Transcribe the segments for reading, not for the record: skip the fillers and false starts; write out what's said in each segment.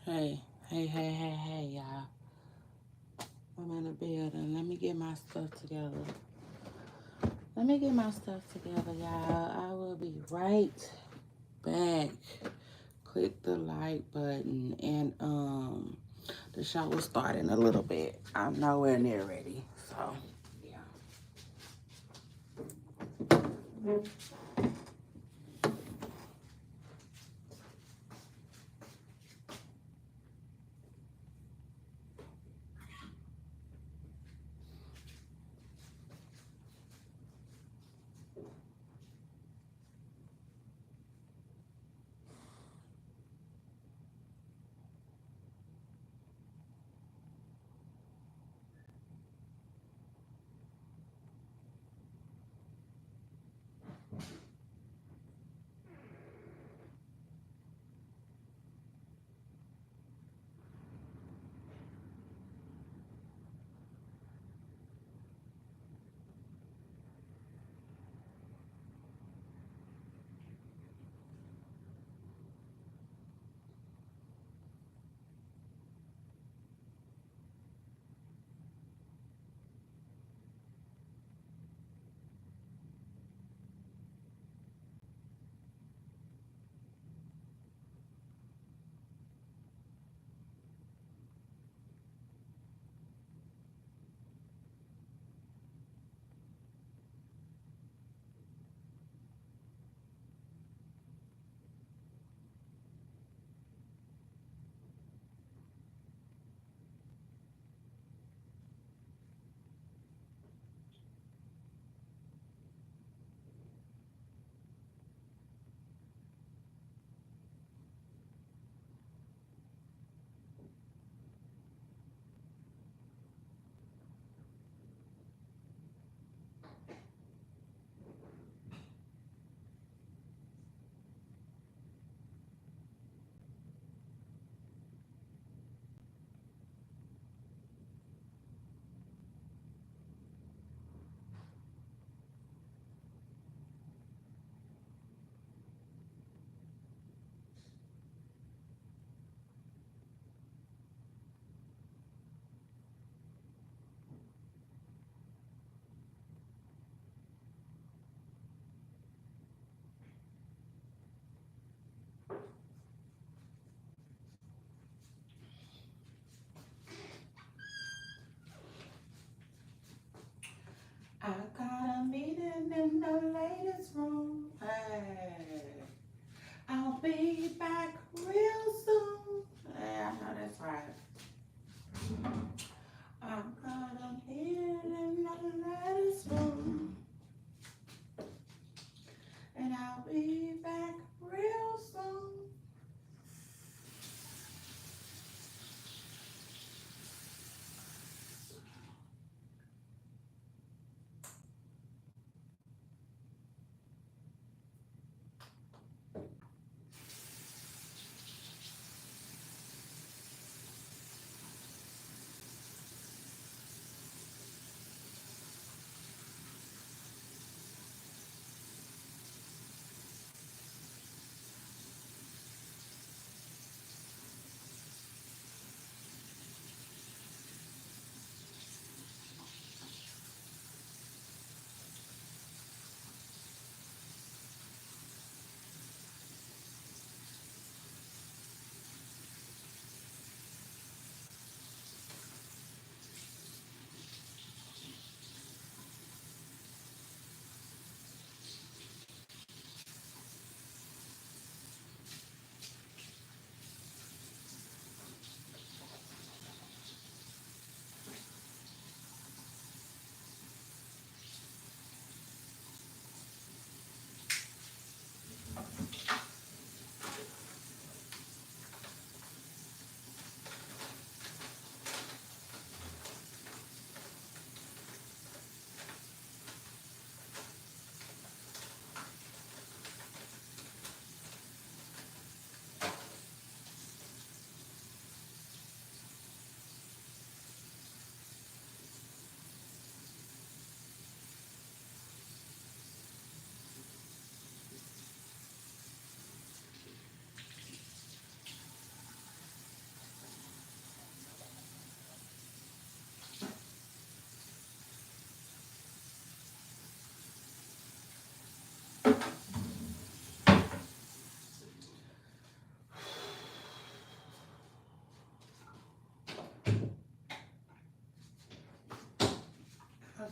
Hey, y'all. I'm in the building. Let me get my stuff together. Y'all. I will be right back. Click the like button, and the show will start in a little bit. I'm nowhere near ready, so yeah.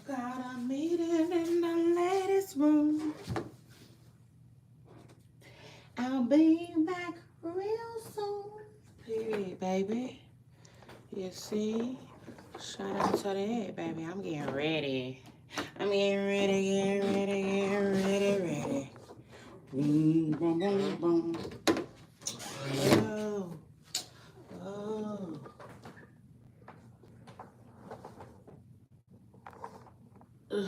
Got a meeting in the ladies' room. I'll be back real soon. Period, baby. You see? Shout out to that, baby. I'm getting ready. I'm getting ready, getting ready, getting ready, ready. Boom, boom, boom, boom. Oh, oh. Ugh.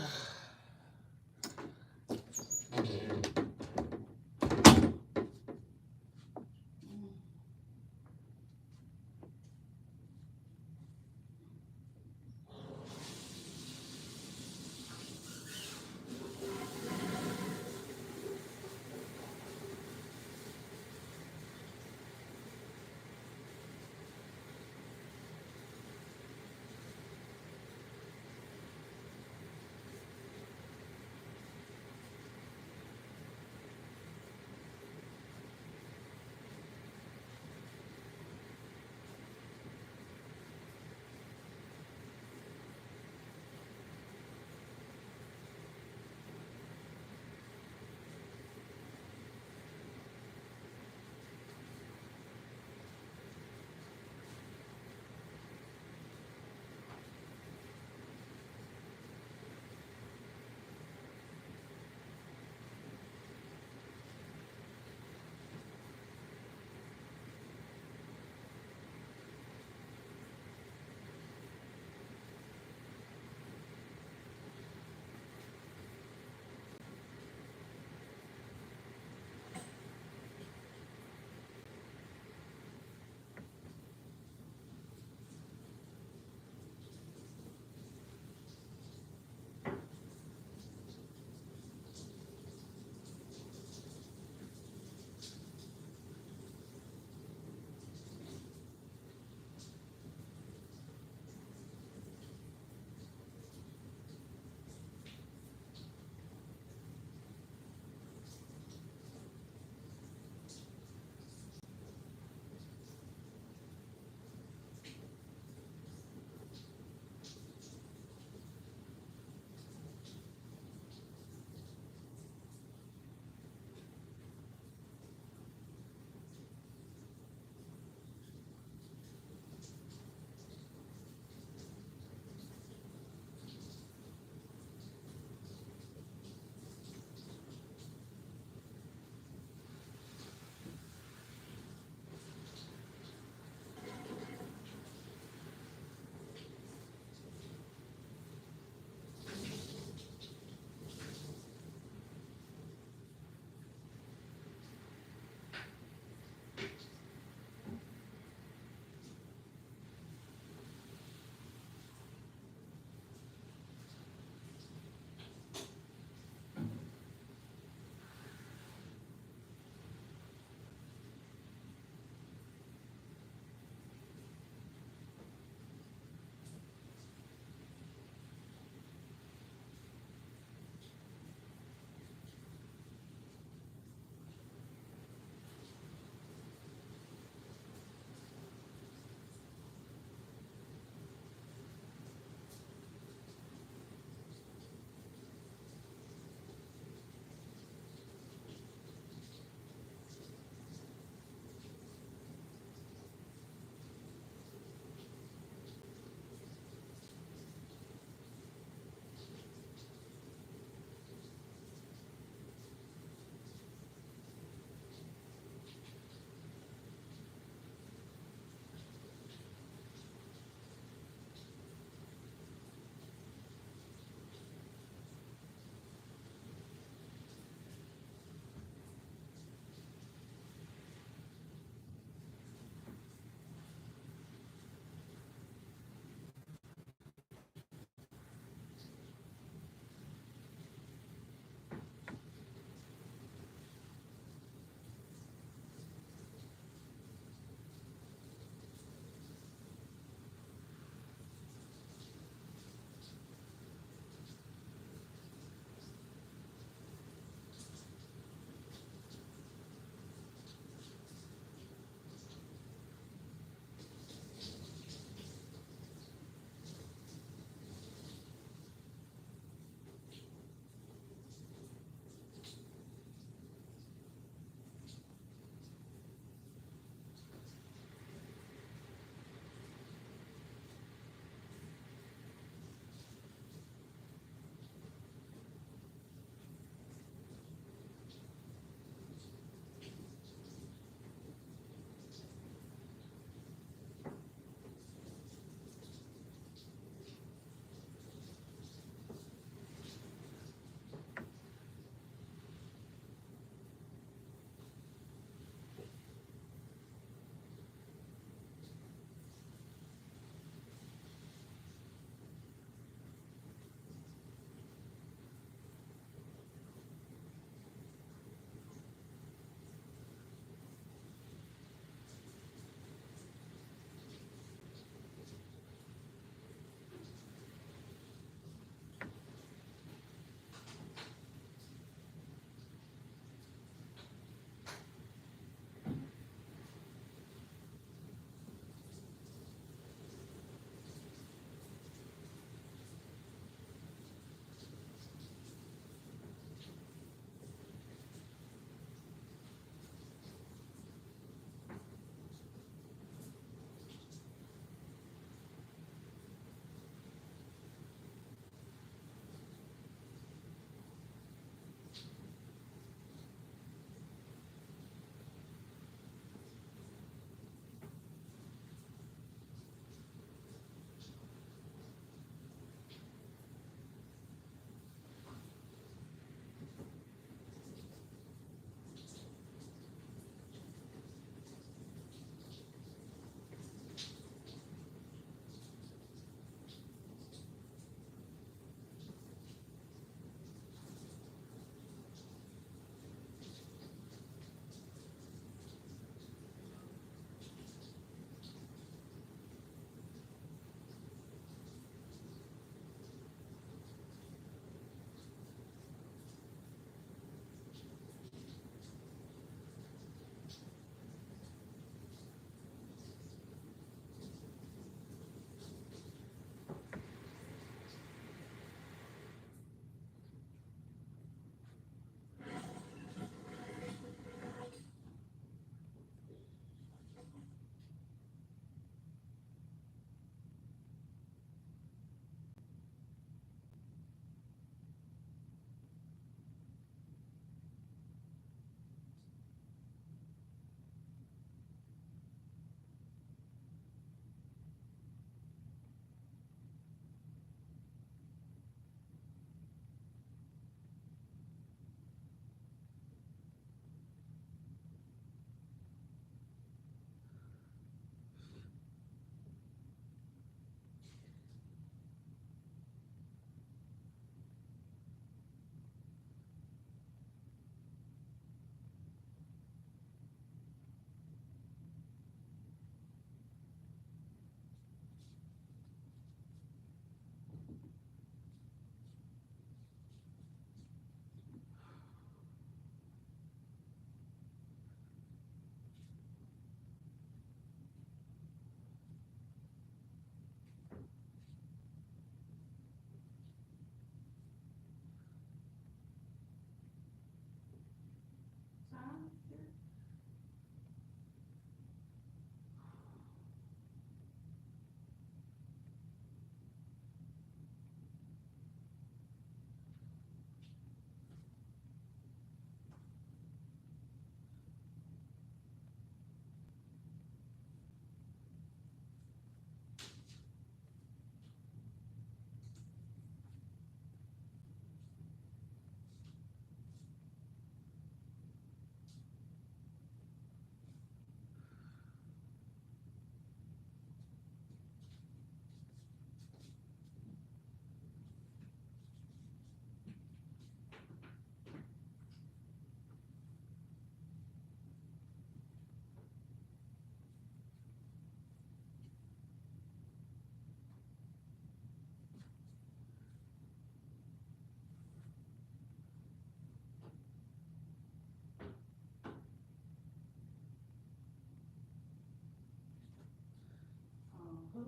Oh,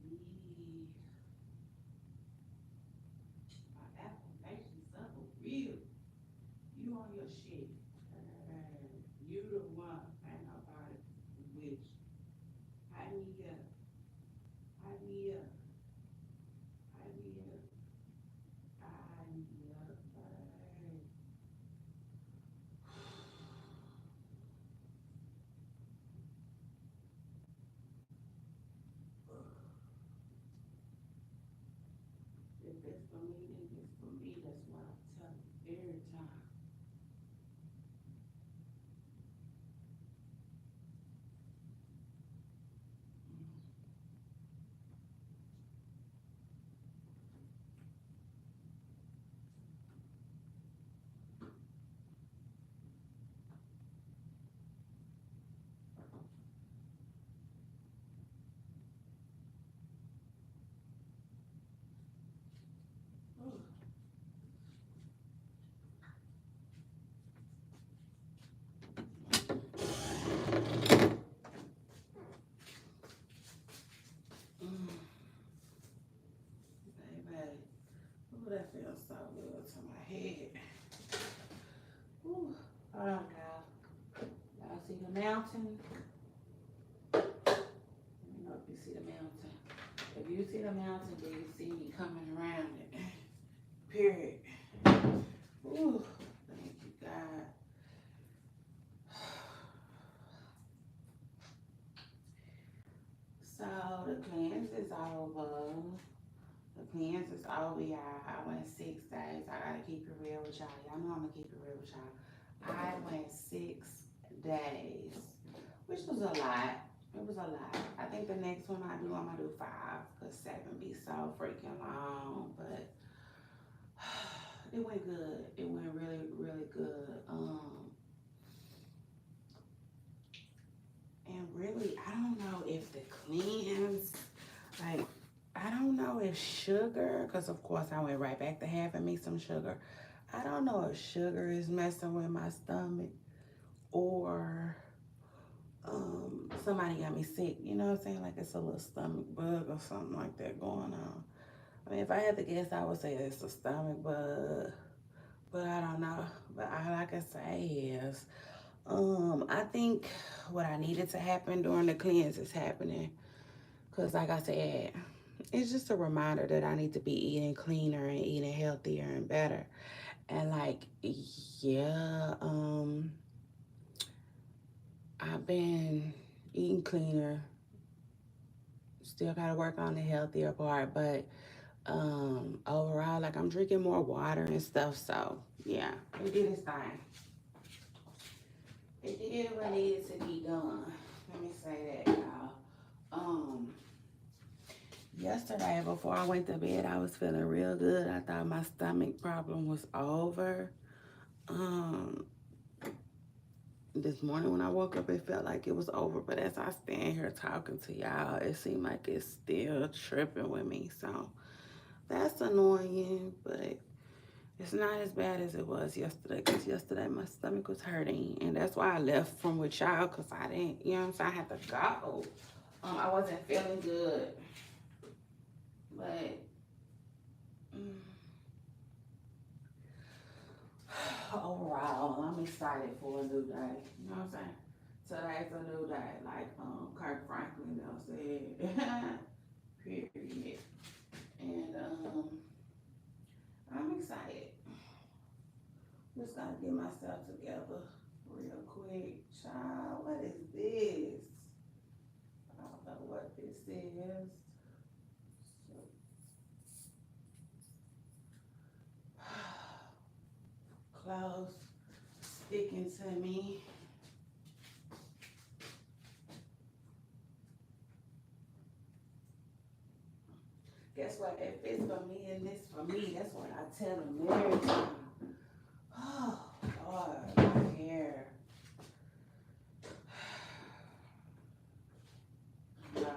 me. My affirmations up for real. You on your shit. You the one. Ain't nobody with you. I need up. I need up. I need up. I need up. If it's for me, then it's for me. That's what I tell you every time. Baby. Ooh, that feels so good to my head. Ooh. Hold on, y'all. Y'all see the mountain? Let me know if you see the mountain. If you see the mountain, then you see me coming around it. Period. Ooh, thank you, God. So the cleanse is over. The cleanse is over, y'all. I went 6 days. I gotta keep it real with y'all. Y'all know I'm gonna keep it real with y'all. I went 6 days, which was a lot. It was a lot. I think the next one I do, I'm gonna do 5, because 7 be so freaking long. But it went good. It went really, really good. And really, I don't know if the cleanse, like, I don't know if sugar, because of course I went right back to having me some sugar. I don't know if sugar is messing with my stomach or somebody got me sick. You know what I'm saying? Like it's a little stomach bug or something like that going on. I mean, if I had to guess, I would say it's a stomach bug, but I don't know. But all I can say is, I think what I needed to happen during the cleanse is happening. Cause like I said, it's just a reminder that I need to be eating cleaner and eating healthier and better. And like, yeah, I've been eating cleaner. Still gotta work on the healthier part, but overall, like I'm drinking more water and stuff. So yeah, it did its thing. It did what needed to be done. Let me say that, y'all. Yesterday before I went to bed, I was feeling real good. I thought my stomach problem was over. Um, this morning when I woke up, it felt like it was over. But as I stand here talking to y'all, it seemed like it's still tripping with me. So that's annoying, but it's not as bad as it was yesterday. Because yesterday my stomach was hurting, and that's why I left from with y'all. Because I didn't, you know what I'm saying? I had to go. I wasn't feeling good, but. Mm, Overall, I'm excited for a new day. You know what I'm saying? Today's a new day, like Kirk Franklin said. Period. And I'm excited. Just gotta get myself together real quick. Child, what is this? I don't know what this is. Clothes sticking to me. Guess what? If it's for me and this for me, that's what I tell them every time. Oh, Lord, my hair. You know,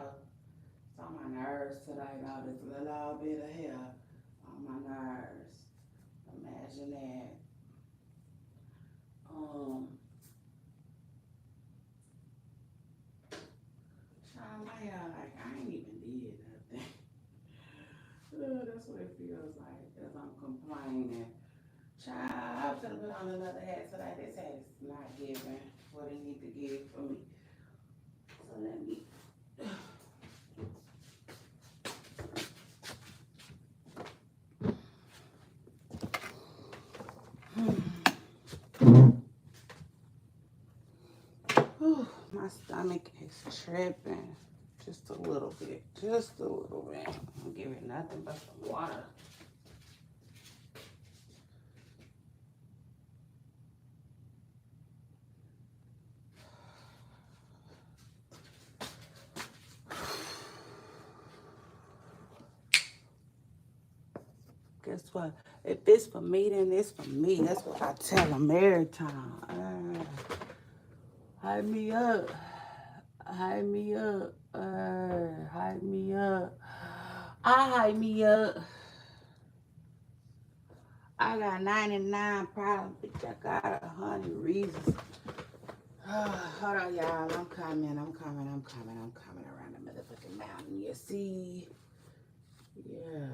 it's on my nerves today, though. This little bit of hair on my nerves. Imagine that. Um, Child, I'm gonna put on another hat today. This hat is not giving what it need to give for me. So let me. Whew, my stomach is tripping. Just a little bit. Just a little bit. I'll give it nothing but some water. Guess what? If it's for me, then it's for me. That's what I tell them every time. Hype me up. Hype me up. Hype me up. I hype me up. I got 99 problems, bitch. I got 100 reasons. Hold on, y'all. I'm coming around the motherfucking mountain. You see? Yeah.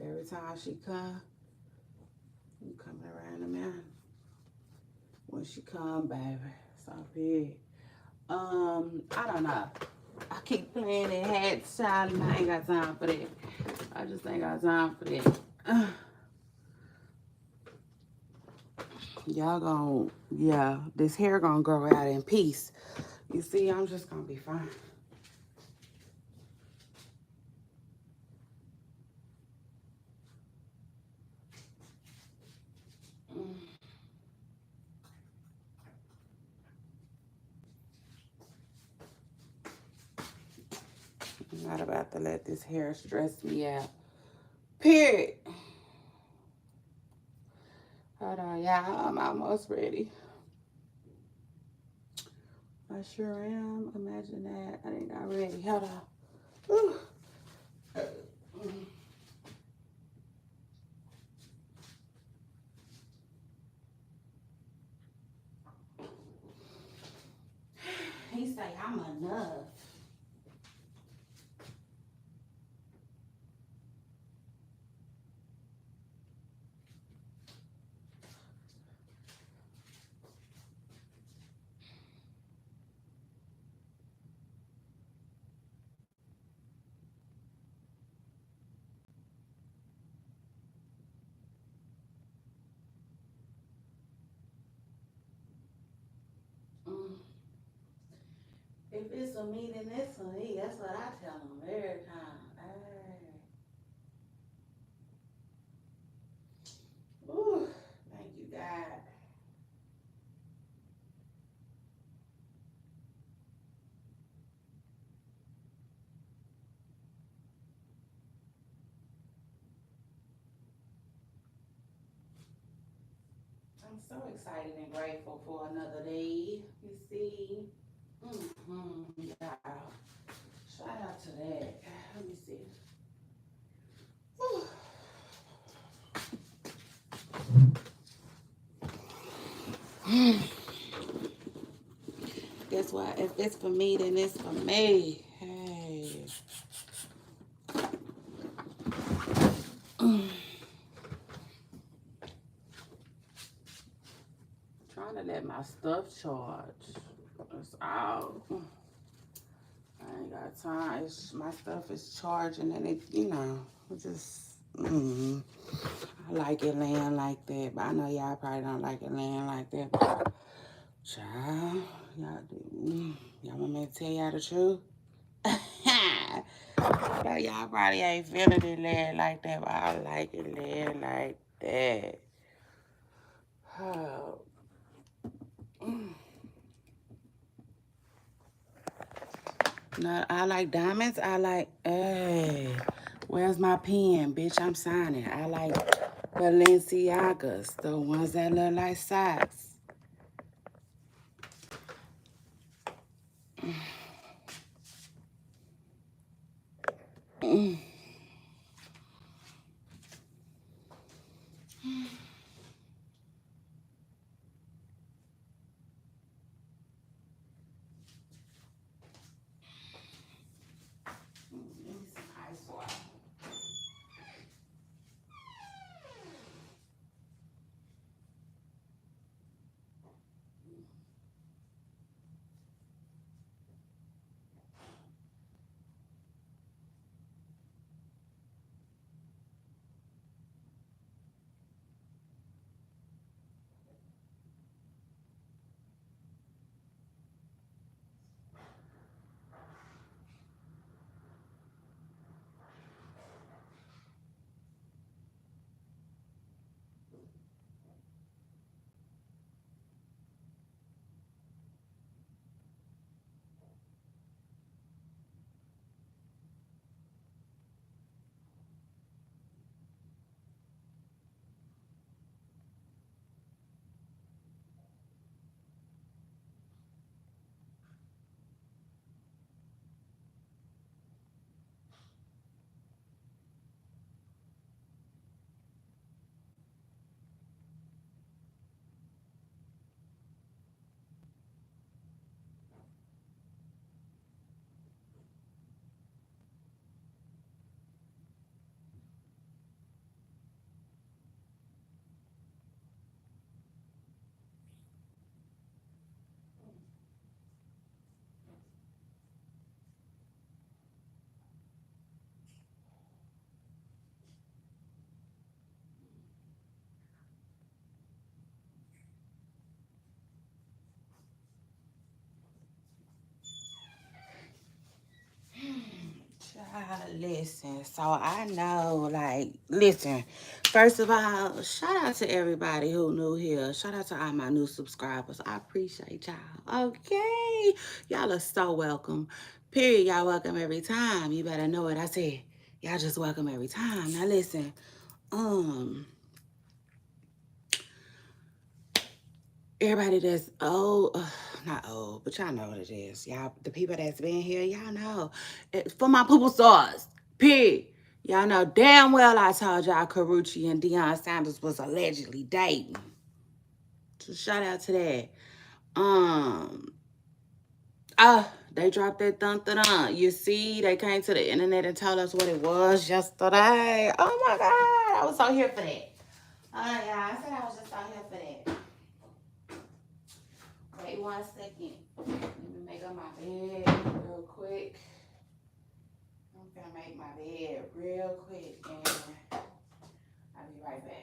Every time she come, I'm coming around the mountain. When she come, baby, it's all big. I don't know. I keep playing in hats, child, and I ain't got time for that. I just ain't got time for that. Y'all gon', yeah, this hair gonna grow out in peace. You see, I'm just gonna be fine. I'm not about to let this hair stress me out. Period. Hold on, y'all. I'm almost ready. I sure am. Imagine that. I didn't got ready. Hold on. Whew. He say I'm enough. If it's for me, then it's for me. That's what I tell them every time. Hey. Ooh, thank you, God. I'm so excited and grateful for another day. You see? Yeah. Shout out to that. Let me see. Guess what? If it's for me, then it's for me. Hey. Trying to let my stuff charge. That's all. I ain't got time. My stuff is charging and it, just, I like it laying like that. But I know y'all probably don't like it laying like that. But, child, y'all want me to tell y'all the truth? No, y'all probably ain't feeling it laying like that, but I like it laying like that. Oh. No, I like diamonds. I like, hey, where's my pen, bitch? I'm signing. I like Balenciagas, the ones that look like socks. Give me some ice water. Listen, so I know, like, listen, first of all, shout out to everybody who new here. Shout out to all my new subscribers. I appreciate y'all. Okay. Y'all are so welcome. Period. Y'all welcome every time. You better know what I said. Y'all just welcome every time. Now listen, everybody that's old, not old, but y'all know what it is. Y'all, the people that's been here, y'all know. For my purple stars, period. Y'all know damn well I told y'all Karuchi and Deion Sanders was allegedly dating. So shout out to that. They dropped that dun. You see, they came to the internet and told us what it was yesterday. Oh my God, I was so here for that. Oh yeah, I said I was just so here for that. Wait 1 second. Let me make up my bed real quick. I'm gonna make my bed real quick and I'll be right back.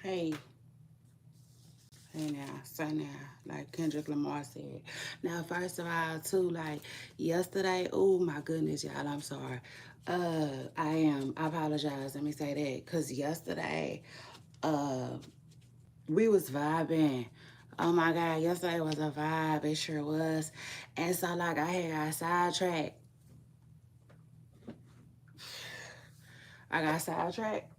Hey. Hey now, say now, like Kendrick Lamar said. Now, first of all, too, like yesterday, oh my goodness, y'all, I'm sorry. I apologize, let me say that. Cause yesterday, we was vibing. Oh my God, yesterday was a vibe, it sure was. And so like I had got sidetracked. I got sidetracked.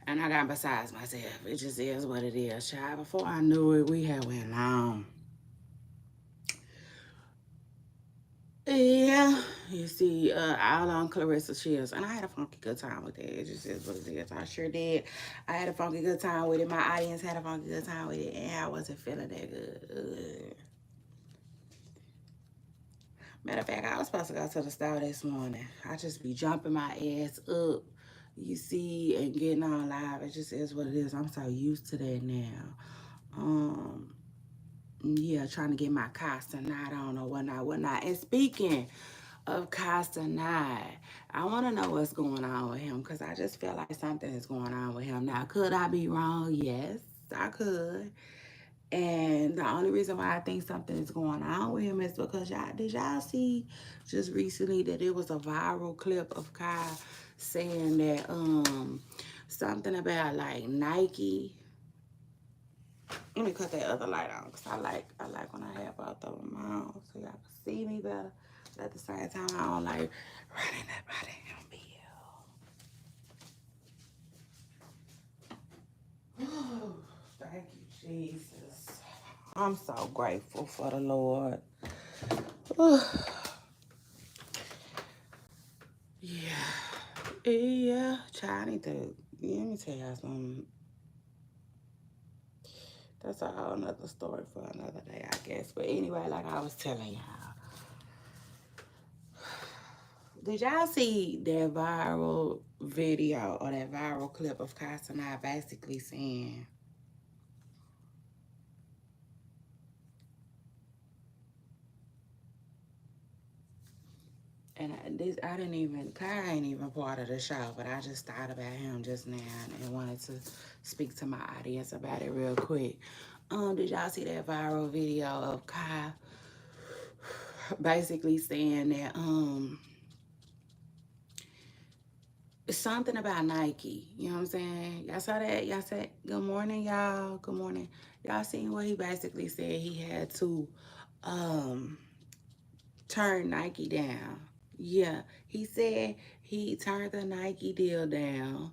And I got besides myself. It just is what it is, child. Before I knew it, we had went long. Yeah, You see, all on Clarissa Shields. And I had a funky good time with it. It just is what it is. I sure did. I had a funky good time with it. My audience had a funky good time with it. And I wasn't feeling that good. Matter of fact, I was supposed to go to the store this morning. I just be jumping my ass up, you see, and getting on live. It just is what it is. I'm so used to that now. Um, yeah, trying to get my Costa knot on or whatnot. And speaking of Costa knot, I want to know what's going on with him because I just feel like something is going on with him. Now, could I be wrong? Yes, I could. And the only reason why I think something is going on with him is because y'all see just recently that it was a viral clip of Kai saying that something about like Nike. Let me cut that other light on because I like when I have both of them on so y'all can see me better. But at the same time, I don't like running that body on. Thank you, Jesus. I'm so grateful for the Lord. Yeah, child, I need to, let me tell y'all something. That's a whole nother story for another day, I guess. But anyway, like I was telling y'all, did y'all see that viral video or that viral clip of Casanai basically saying, and I didn't even, Kai ain't even part of the show, but I just thought about him just now and wanted to speak to my audience about it real quick. Did y'all see that viral video of Kai basically saying that something about Nike? You know what I'm saying? Y'all saw that? Y'all said good morning, y'all. Good morning. Y'all seen what he basically said he had to turn Nike down. Yeah, he said he turned the Nike deal down.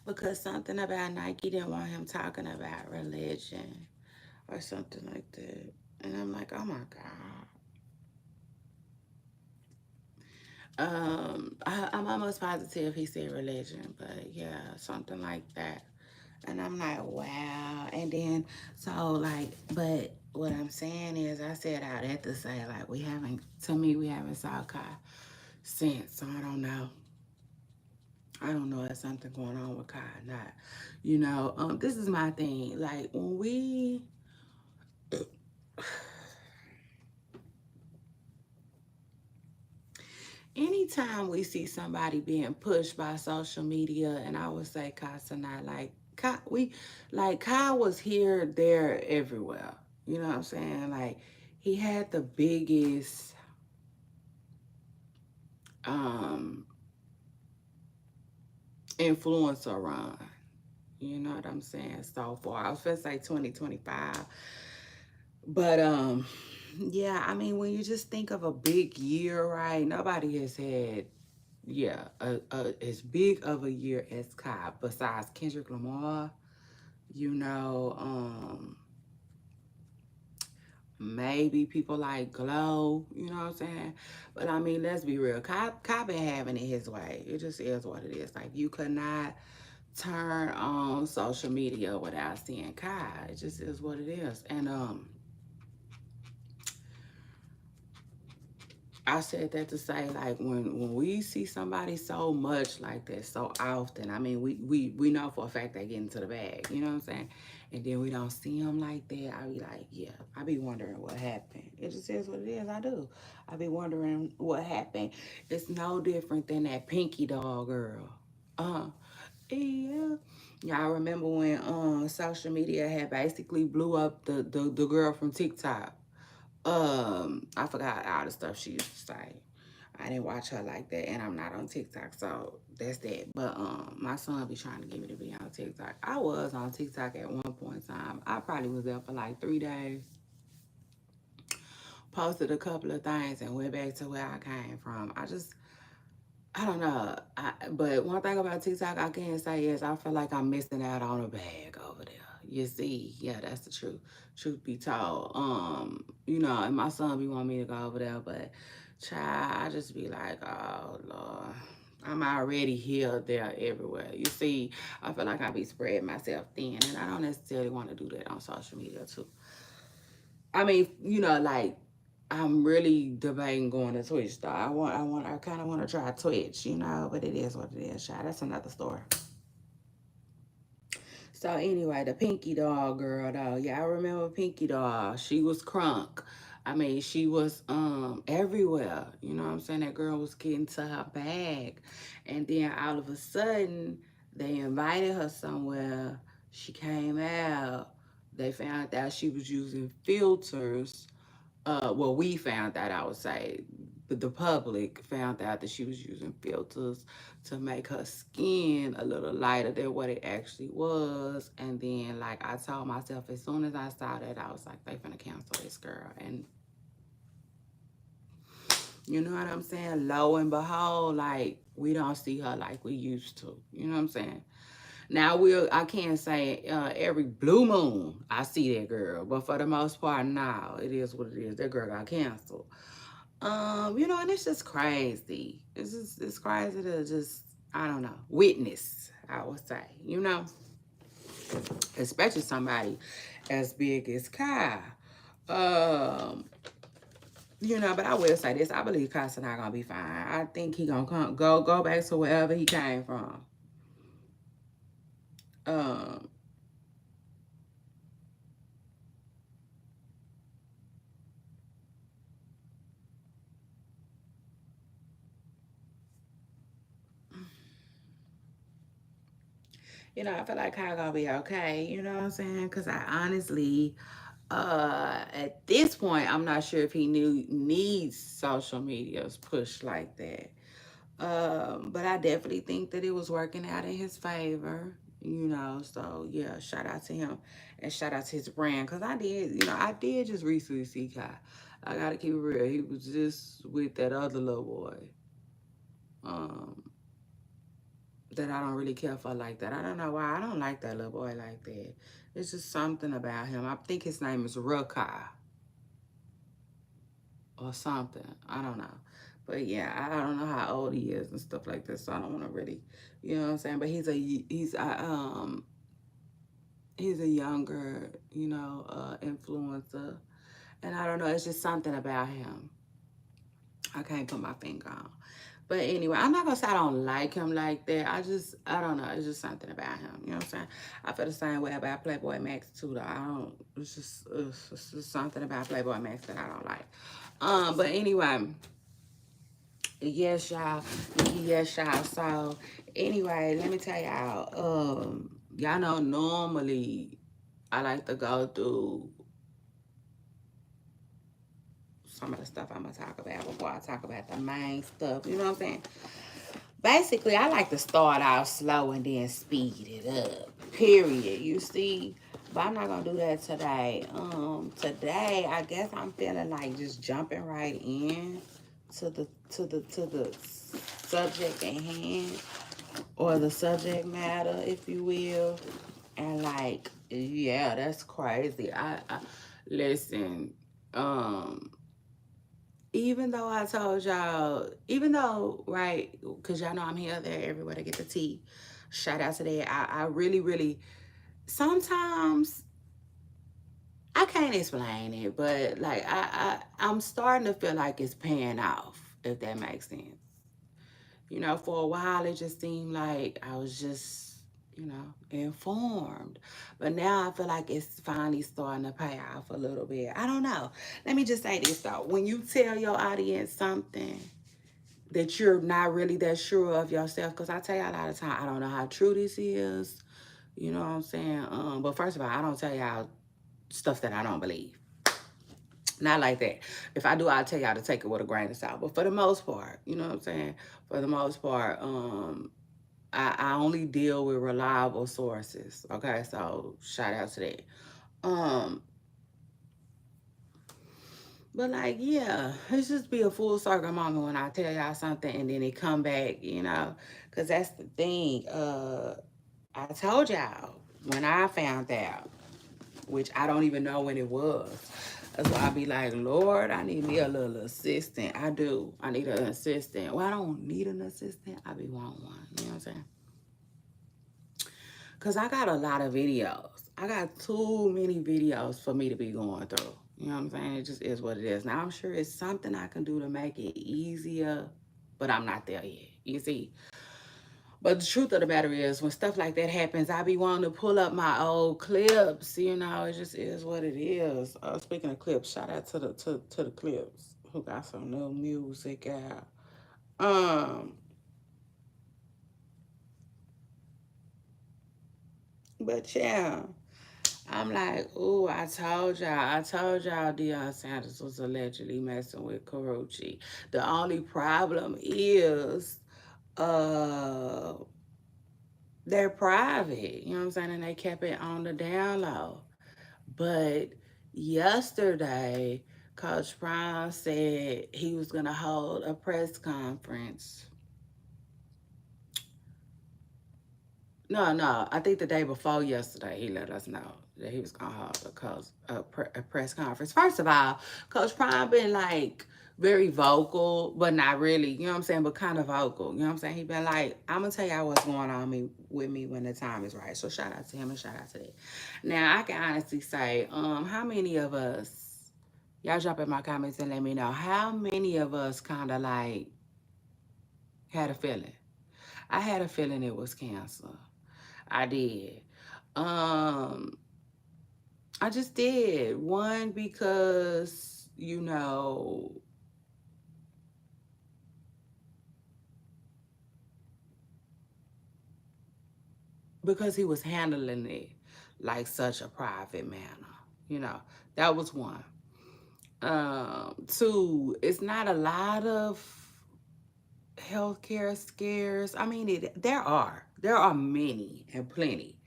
Because something about Nike didn't want him talking about religion or something like that. And I'm like, oh my God. I'm almost positive he said religion, but yeah, something like that. And I'm like, wow. And then, so like, but what I'm saying is, I said all that to say, like, we haven't saw Kai since. So I don't know. I don't know if something going on with Kai or not. You know, this is my thing. Like, when we, anytime we see somebody being pushed by social media, and I would say Kai like Kai was here, there, everywhere. You know what I'm saying? Like, he had the biggest influencer run. You know what I'm saying? So far, I was gonna say 2025, but yeah. I mean, when you just think of a big year, right? Nobody has had as big of a year as Kai besides Kendrick Lamar. You know, maybe people like Glow, you know what I'm saying? But I mean, let's be real. Kai been having it his way. It just is what it is. Like, you could not turn on social media without seeing Kai. It just is what it is. And I said that to say, like, when we see somebody so much like that so often, I mean, we know for a fact they get into the bag, you know what I'm saying? And then we don't see them like that. I be like, yeah, I be wondering what happened. It just is what it is. I do. I be wondering what happened. It's no different than that Pinky Doll girl. Yeah. Y'all remember when social media had basically blew up the girl from TikTok? I forgot all the stuff she used to say. I didn't watch her like that, and I'm not on TikTok, so that's that. But my son be trying to get me to be on TikTok. I was on TikTok at one point in time. I probably was there for like 3 days. Posted a couple of things and went back to where I came from. I don't know. But one thing about TikTok I can say is I feel like I'm missing out on a bag over there. you see, yeah, that's the truth. Truth be told. You know, and my son be wanting me to go over there, but child, I just be like, oh Lord. I'm already here, there, everywhere. You see, I feel like I be spreading myself thin, and I don't necessarily want to do that on social media too. I mean, you know, like I'm really debating going to Twitch though. I kind of want to try Twitch, you know, but it is what it is, child. That's another story. So anyway, the Pinky Doll girl though, yeah, I remember Pinky Doll. She was crunk. I mean, she was everywhere. You know what I'm saying? That girl was getting to her bag. And then all of a sudden, they invited her somewhere. She came out. They found out she was using filters. Well, we found out, I would say, but the public found out that she was using filters to make her skin a little lighter than what it actually was. And then, like, I told myself, as soon as I saw that, I was like, they finna cancel this girl. And you know what I'm saying? Lo and behold, like, we don't see her like we used to. You know what I'm saying? Now I can't say every blue moon I see that girl, but for the most part, now it is what it is. That girl got canceled. You know, and it's just crazy. It's crazy to just, I don't know, witness, I would say, you know, especially somebody as big as Kai. Um, you know, but I will say this, I believe Kai's not gonna be fine. I think he gonna go back to wherever he came from. Um, you know, I feel like Kai gonna be okay, you know what I'm saying? Cause I honestly, at this point, I'm not sure if he needs social media's push like that. But I definitely think that it was working out in his favor, you know. So yeah, shout out to him and shout out to his brand. Cause I did just recently see Kai. I gotta keep it real. He was just with that other little boy. Um, that I don't really care for like that. I don't know why I don't like that little boy like that. It's just something about him. I think his name is Rukai or something. I don't know. But yeah, I don't know how old he is and stuff like this, so I don't want to really, you know what I'm saying. But he's a younger, you know, influencer, and I don't know. It's just something about him. I can't put my finger on. But anyway, I'm not gonna say I don't like him like that. I don't know. It's just something about him. You know what I'm saying? I feel the same way about Playboy Max too. Though I don't. It's just something about Playboy Max that I don't like. But anyway, yes, y'all. Yes, y'all. So anyway, let me tell y'all. Y'all know normally I like to go through some of the stuff I'm gonna talk about before I talk about the main stuff. You know what I'm saying? Basically, I like to start out slow and then speed it up. Period. You see? But I'm not gonna do that today. Today I guess I'm feeling like just jumping right in to the subject at hand or the subject matter, if you will. And like, yeah, that's crazy. I listen, um, even though I told y'all, even though, right, because y'all know I'm here, there, everywhere to get the tea. Shout out to that. I really, really, sometimes I can't explain it, but like I'm starting to feel like it's paying off, if that makes sense. You know, for a while it just seemed like I was just, you know, informed. But now I feel like it's finally starting to pay off a little bit. I don't know. Let me just say this though. When you tell your audience something that you're not really that sure of yourself, because I tell y'all a lot of time, I don't know how true this is. You know what I'm saying? But first of all, I don't tell y'all stuff that I don't believe. Not like that. If I do, I'll tell y'all to take it with a grain of salt. But for the most part, you know what I'm saying? For the most part, I only deal with reliable sources. Okay, so shout out to that. Um, but like, yeah, it's just be a full circle moment when I tell y'all something and then it come back, you know, because that's the thing. I told y'all when I found out. which I don't even know when it was. That's why I be like, Lord, I need me a little assistant. I do. I need an assistant. Well, I don't need an assistant. I be want one. You know what I'm saying? Because I got a lot of videos. I got too many videos for me to be going through. You know what I'm saying? It just is what it is. Now, I'm sure it's something I can do to make it easier, but I'm not there yet. You see? But the truth of the matter is, when stuff like that happens, I be wanting to pull up my old clips. You know, it just is what it is. Speaking of clips, shout out to the clips who got some new music out. Um, but yeah, I'm like, ooh, I told y'all Deion Sanders was allegedly messing with Karuchi. The only problem is, uh, they're private. You know what I'm saying? And they kept it on the down low. But yesterday, Coach Brown said he was going to hold a press conference. No. I think the day before yesterday, he let us know that he was going to hold a press conference. First of all, Coach Prime been like very vocal, but not really, you know what I'm saying, but kind of vocal. You know what I'm saying? He been like, I'm going to tell y'all what's going on with me when the time is right. So shout out to him and shout out to that. Now, I can honestly say, how many of us, y'all drop in my comments and let me know, how many of us kind of like had a feeling? I had a feeling it was cancer. I did. Um, I just did. One, because, because he was handling it like such a private manner. You know, that was one. Two, it's not a lot of healthcare scares. I mean, there are many and plenty,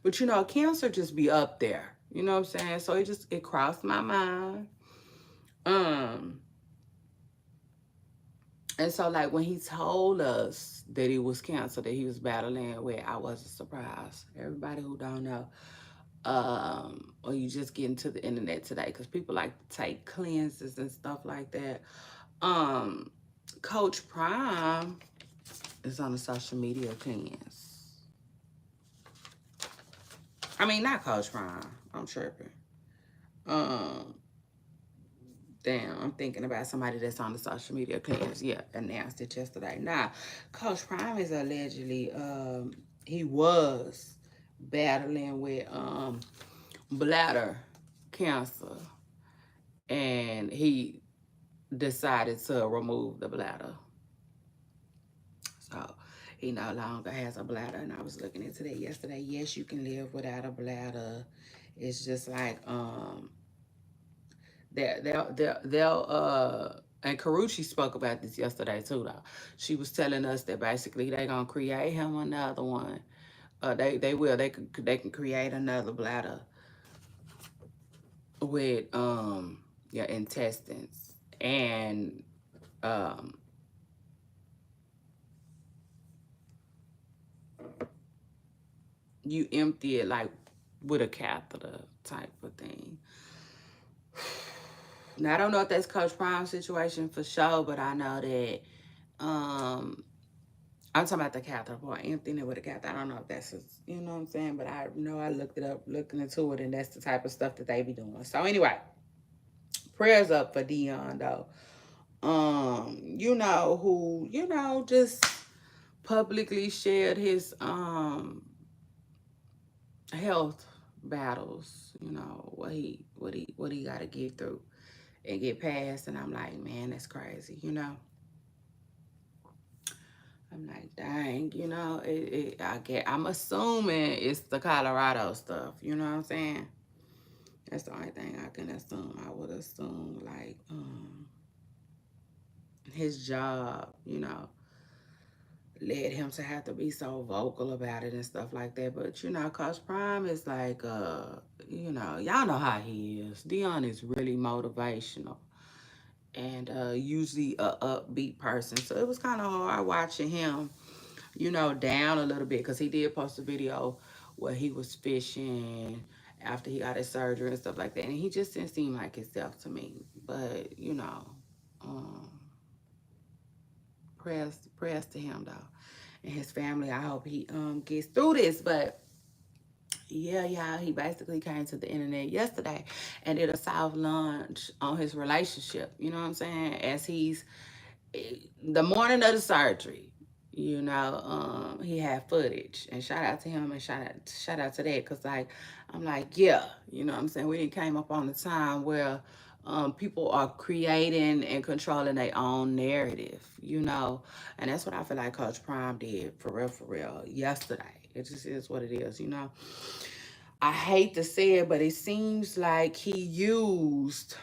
but cancer just be up there. You know what I'm saying? So it crossed my mind. Um, and so like when he told us that it was cancer that he was battling with, I wasn't surprised. Everybody who don't know, or you just get into the internet today, because people like to take cleanses and stuff like that. Um, Coach Prime is on a social media cleanse. I mean, not Coach Prime. I'm tripping. Um, Damn, I'm thinking about somebody that's on the social media cleanse. Yeah, announced it yesterday. Now, Coach Prime is allegedly, he was battling with bladder cancer, and he decided to remove the bladder. So he no longer has a bladder, and I was looking into that yesterday. Yes, you can live without a bladder. It's just like they'll and Karuchi spoke about this yesterday too though. She was telling us that basically they gonna create him another one. They can create another bladder with your intestines, and um you empty it like with a catheter type of thing. Now I don't know if that's Coach Prime's situation for sure, but I know that I'm talking about the catheter part, emptying it with a catheter. I don't know if that's, you know what I'm saying, but I know I looked it up, looking into it, and that's the type of stuff that they be doing. So anyway, prayers up for Deion though. Who, just publicly shared his health battles, what he gotta get through and get past. And I'm like, man, that's crazy, I'm like, dang, I'm assuming it's the Colorado stuff, you know what I'm saying? That's the only thing I can assume. I would assume like his job, led him to have to be so vocal about it and stuff like that. But Coach Prime is like y'all know how he is. Deion is really motivational and usually a upbeat person. So it was kind of hard watching him down a little bit, because he did post a video where he was fishing after he got his surgery and stuff like that. And he just didn't seem like himself to me. But, you know, um, prayers to him, though. And his family, I hope he gets through this. But yeah, he basically came to the internet yesterday and did a soft launch on his relationship. You know what I'm saying? As he's the morning of the surgery, you know, he had footage, and shout out to him and shout out to that, because like I'm like, yeah, you know what I'm saying, we didn't came up on the time where people are creating and controlling their own narrative, you know. And that's what I feel like Coach Prime did, for real yesterday. It just is what it is, you know. I hate to say it, but it seems like he used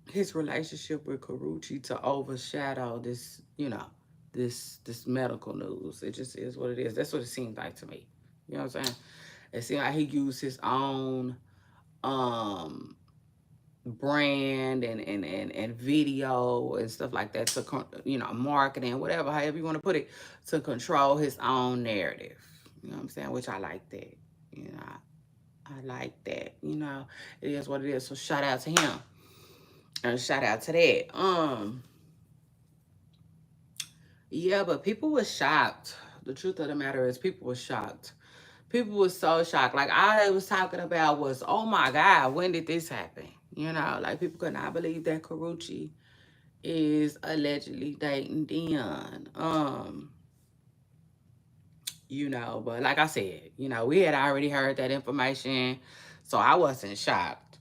his relationship with Karuchi to overshadow this, you know, this medical news. It just is what it is. That's what it seems like to me. You know what I'm saying? It seems like he used his own um brand and video and stuff like that to, you know, marketing, whatever, however you want to put it, to control his own narrative. You know what I'm saying? Which I like that. You know, I like that. You know, it is what it is. So shout out to him. And shout out to that. Yeah, but people were shocked. The truth of the matter is, people were shocked. People were so shocked. Like, all I was talking about was, oh my God, when did this happen? You know, like, people could not believe that Karuchi is allegedly dating Deion. You know, but like I said, you know, we had already heard that information, so I wasn't shocked.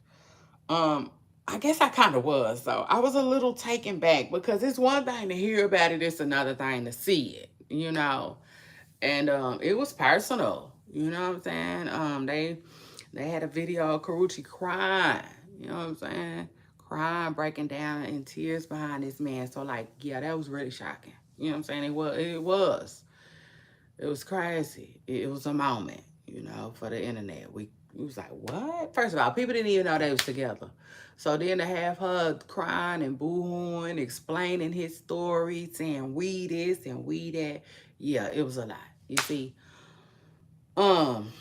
I guess I kind of was, though. I was a little taken back, because it's one thing to hear about it, it's another thing to see it, you know. And it was personal, you know what I'm saying? They had a video of Karuchi crying, you know what I'm saying? Crying, breaking down in tears behind this man. So like, yeah, that was really shocking. You know what I'm saying? It was crazy. It was a moment, you know, for the internet. We was like, what? First of all, people didn't even know they was together. So then to have her crying and boo-hooing, explaining his story, saying we this and we that, yeah, it was a lot. You see, um,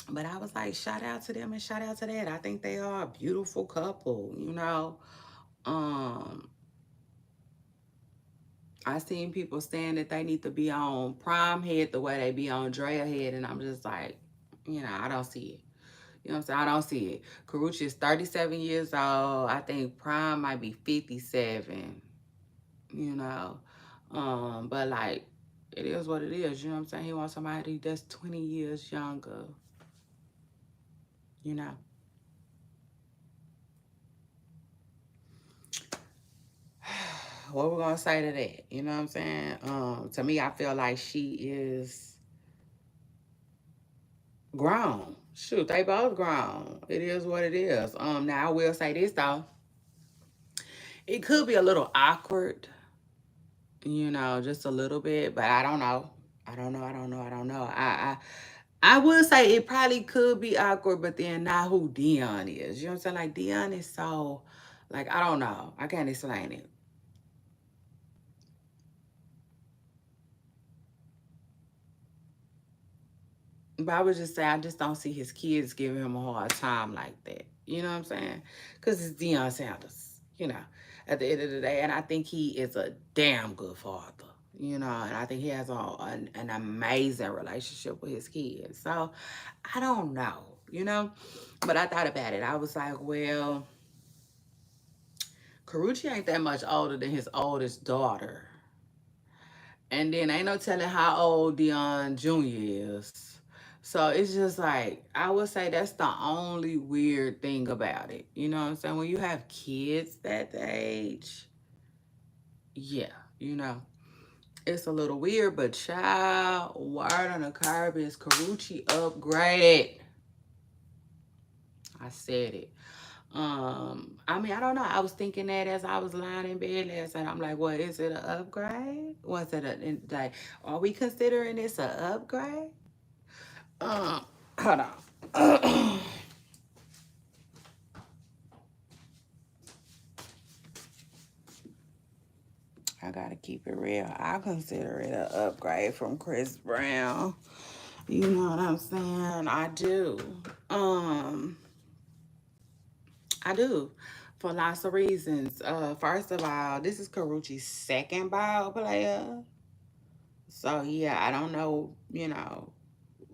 but I was like, shout out to them and shout out to that. I think they are a beautiful couple, you know. Um, I seen people saying that they need to be on Prime Head the way they be on Drea Head, and I'm just like, you know, I don't see it. You know what I'm saying? I don't see it. Karuchi is 37 years old. I think Prime might be 57, you know. But like, it is what it is, you know what I'm saying? He wants somebody that's 20 years younger, you know. What we gonna say to that? You know what I'm saying? To me, I feel like she is grown. Shoot, they both grown. It is what it is. Now I will say this though. It could be a little awkward, you know, just a little bit, but I don't know. I would say it probably could be awkward, but then not who Deion is. You know what I'm saying? Like, Deion is so, like, I don't know. I can't explain it. But I would just say I just don't see his kids giving him a hard time like that. You know what I'm saying? Because it's Deion Sanders, you know, at the end of the day. And I think he is a damn good father, you know, and I think he has an amazing relationship with his kids. So I don't know, you know, but I thought about it. I was like, well, Karuchi ain't that much older than his oldest daughter. And then ain't no telling how old Deion Jr. is. So it's just like, I would say that's the only weird thing about it. You know what I'm saying? When you have kids that age, yeah, you know, it's a little weird, but child, word on the curb is Karuchi upgraded. I said it. I mean, I don't know. I was thinking that as I was lying in bed last night. I'm like, what is it, an upgrade? Was it like, are we considering this an upgrade? Hold on. I gotta keep it real. I consider it an upgrade from Chris Brown. You know what I'm saying? I do. Um, I do. For lots of reasons. First of all, this is Karuchi's second ball player. So yeah, I don't know,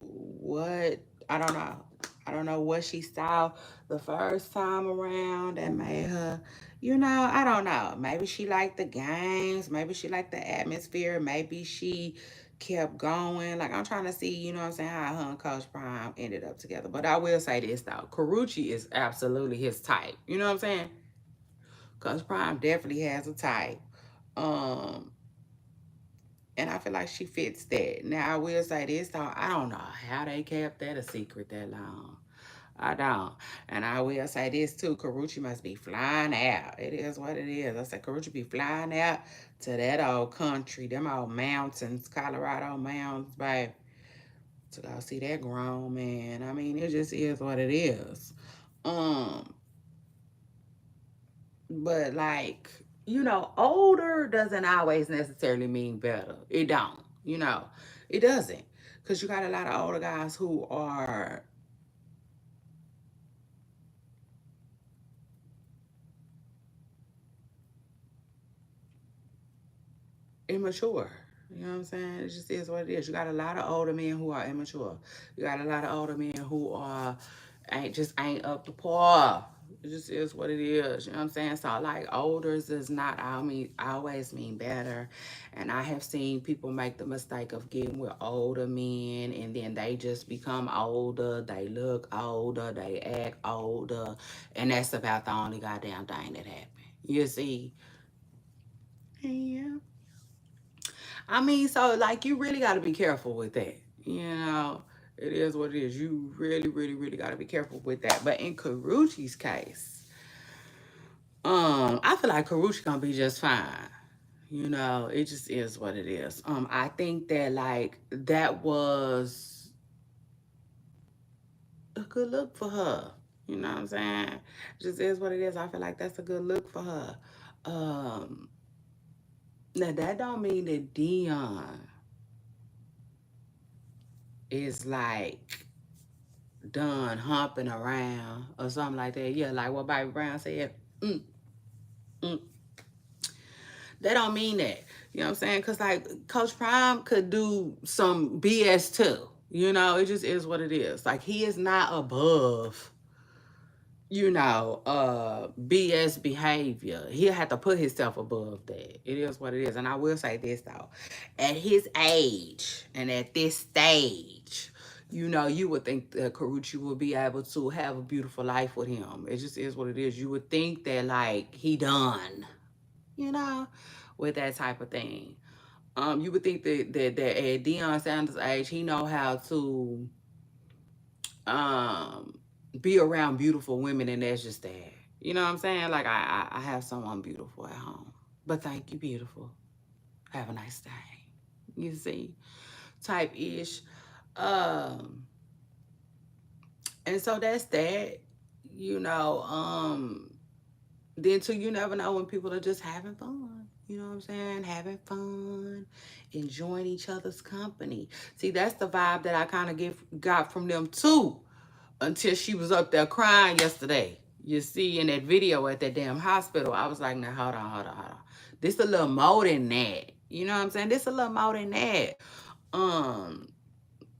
what I don't know. I don't know what she saw the first time around that made her, I don't know. Maybe she liked the games, maybe she liked the atmosphere, maybe she kept going. Like I'm trying to see, you know what I'm saying, how her and Coach Prime ended up together. But I will say this though, Karuchi is absolutely his type. You know what I'm saying? Coach Prime definitely has a type. Um, and I feel like she fits that. Now I will say this though, I don't know how they kept that a secret that long. I don't. And I will say this too, Karuchi must be flying out. It is what it is. I said Karuchi be flying out to that old country, them old mountains, Colorado mountains, babe. To go see that grown man. I mean, it just is what it is. Um, but like, older doesn't always necessarily mean better. It don't, it doesn't. Because you got a lot of older guys who are immature. You know what I'm saying? It just is what it is. You got a lot of older men who are immature. You got a lot of older men who are ain't up to par. It just is what it is. You know what I'm saying? So like older does not always mean better. And I have seen people make the mistake of getting with older men and then they just become older, they look older, they act older, and that's about the only goddamn thing that happened. You see? Yeah. I mean, so like you really got to be careful with that. You know, it is what it is. You really, really, really got to be careful with that. But in Karuchi's case, I feel like Karuchi gonna be just fine. It just is what it is. I think that like that was a good look for her. You know what I'm saying? It just is what it is. I feel like that's a good look for her. Um, Now that don't mean that Deion is like done humping around or something like that. Yeah, like what Bobby Brown said. Mm, mm. That don't mean that. You know what I'm saying? Because, like, Coach Prime could do some BS too. It just is what it is. Like, he is not above, BS behavior. He'll have to put himself above that. It is what it is. And I will say this, though. At his age and at this stage, you would think that Karuchi would be able to have a beautiful life with him. It just is what it is. You would think that, like, he done, you know, with that type of thing. You would think that at Deion Sanders' age, he know how to um be around beautiful women, and that's just that. You know what I'm saying? Like I have someone beautiful at home. But thank you, beautiful. Have a nice day. You see, type ish. Um, and so that's that. You know, um, then too, you never know when people are just having fun. You know what I'm saying? Having fun, enjoying each other's company. See, that's the vibe that I kind of got from them too. Until she was up there crying yesterday. You see in that video at that damn hospital, I was like, now hold on. This a little more than that. You know what I'm saying? This a little more than that. Um,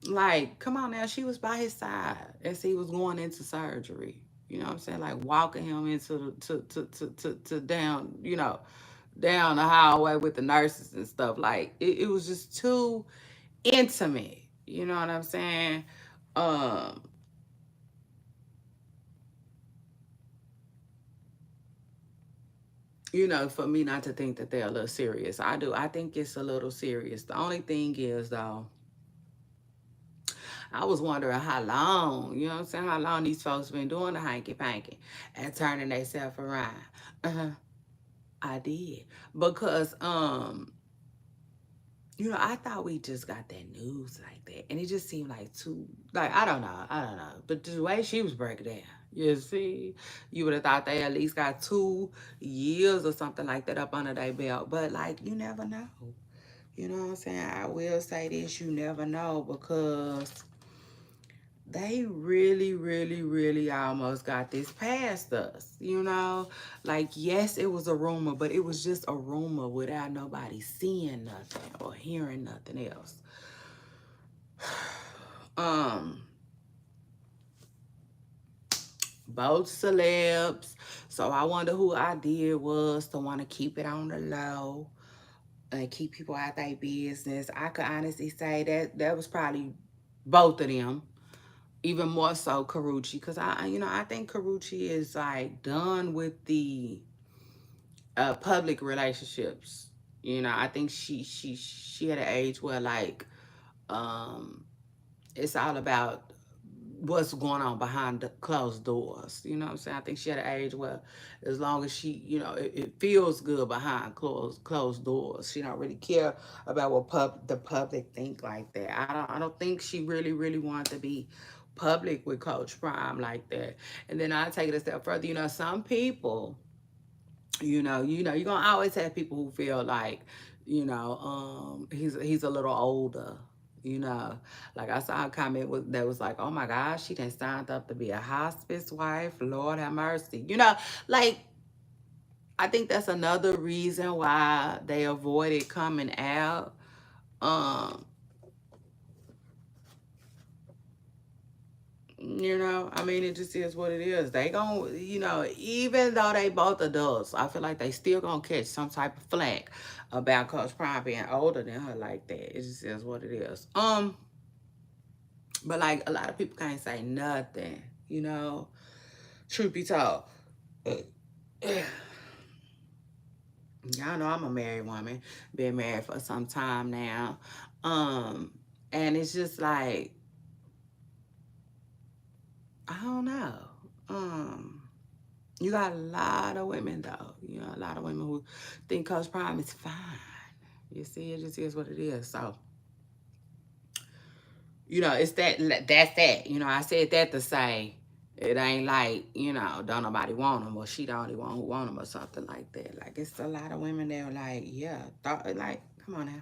like, come on now, she was by his side as he was going into surgery. You know what I'm saying? Like walking him into the to down, down the hallway with the nurses and stuff. Like it was just too intimate. You know what I'm saying? Um, for me not to think that they're a little serious. I do. I think it's a little serious. The only thing is, though, I was wondering how long, you know what I'm saying, how long these folks been doing the hanky panky and turning themselves around. Uh-huh. I did. Because, I thought we just got that news like that. And it just seemed like too, like, I don't know. But the way she was breaking down, you see, you would have thought they at least got 2 years or something like that up under their belt. But, like, you never know. You know what I'm saying? I will say this, you never know, because they really, really, really almost got this past us, you know? Like, yes, it was a rumor, but it was just a rumor without nobody seeing nothing or hearing nothing else. Um, both celebs. So I wonder who idea was to want to keep it on the low and keep people out their business. I could honestly say that was probably both of them. Even more so Karuchi, because I think Karuchi is like done with the public relationships. I think she had an age where like um it's all about what's going on behind the closed doors. You know what I'm saying? I think she had an age where as long as she, it feels good behind closed doors. She don't really care about what the public think like that. I don't think she really, really wanted to be public with Coach Prime like that. And then I take it a step further. Some people, you're gonna always have people who feel like, he's a little older. You know, like I saw a comment that was like, "Oh my gosh, she done signed up to be a hospice wife. Lord have mercy." Like I think that's another reason why they avoided coming out. Um, I mean, it just is what it is. They gon' even though they both adults, I feel like they still gonna catch some type of flack about Coach Prime being older than her like that. It just is what it is. But like a lot of people can't say nothing, Truth be told. Y'all know I'm a married woman. Been married for some time now. And it's just like, I don't know. You got a lot of women though. A lot of women who think Coach Prime is fine. You see, it just is what it is. So, it's that's that. I said that to say it ain't like, don't nobody want them or she the only one who want them or something like that. Like, it's a lot of women that are like, yeah, like, come on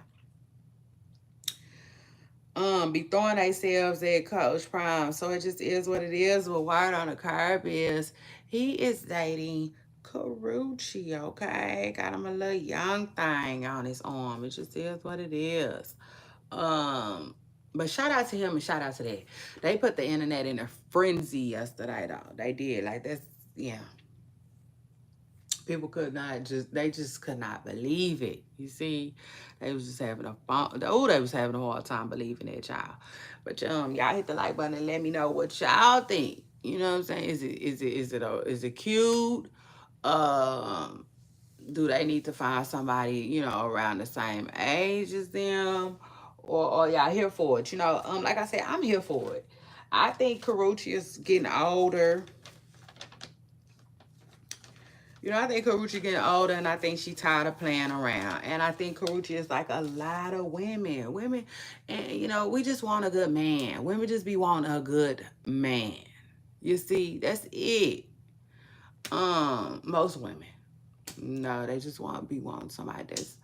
now. Be throwing themselves at Coach Prime. So it just is what it is. What word on the curb is he is dating Karuchi, okay? Got him a little young thing on his arm. It just is what it is. But shout out to him and shout out to that. They put the internet in a frenzy yesterday, though. They did. Like, that's, yeah. People they just could not believe it. You see, they was just having they was having a hard time believing that, child. But y'all hit the like button and let me know what y'all think. You know what I'm saying? Is it cute? Um, do they need to find somebody, around the same age as them? Or y'all here for it? Like I said, I'm here for it. I think Karuchi is getting older. I think Karuchi getting older, and I think she tired of playing around. And I think Karuchi is like a lot of women. Women, and we just want a good man. Women just be wanting a good man. You see, that's it. Most women, no, they just wanting somebody that's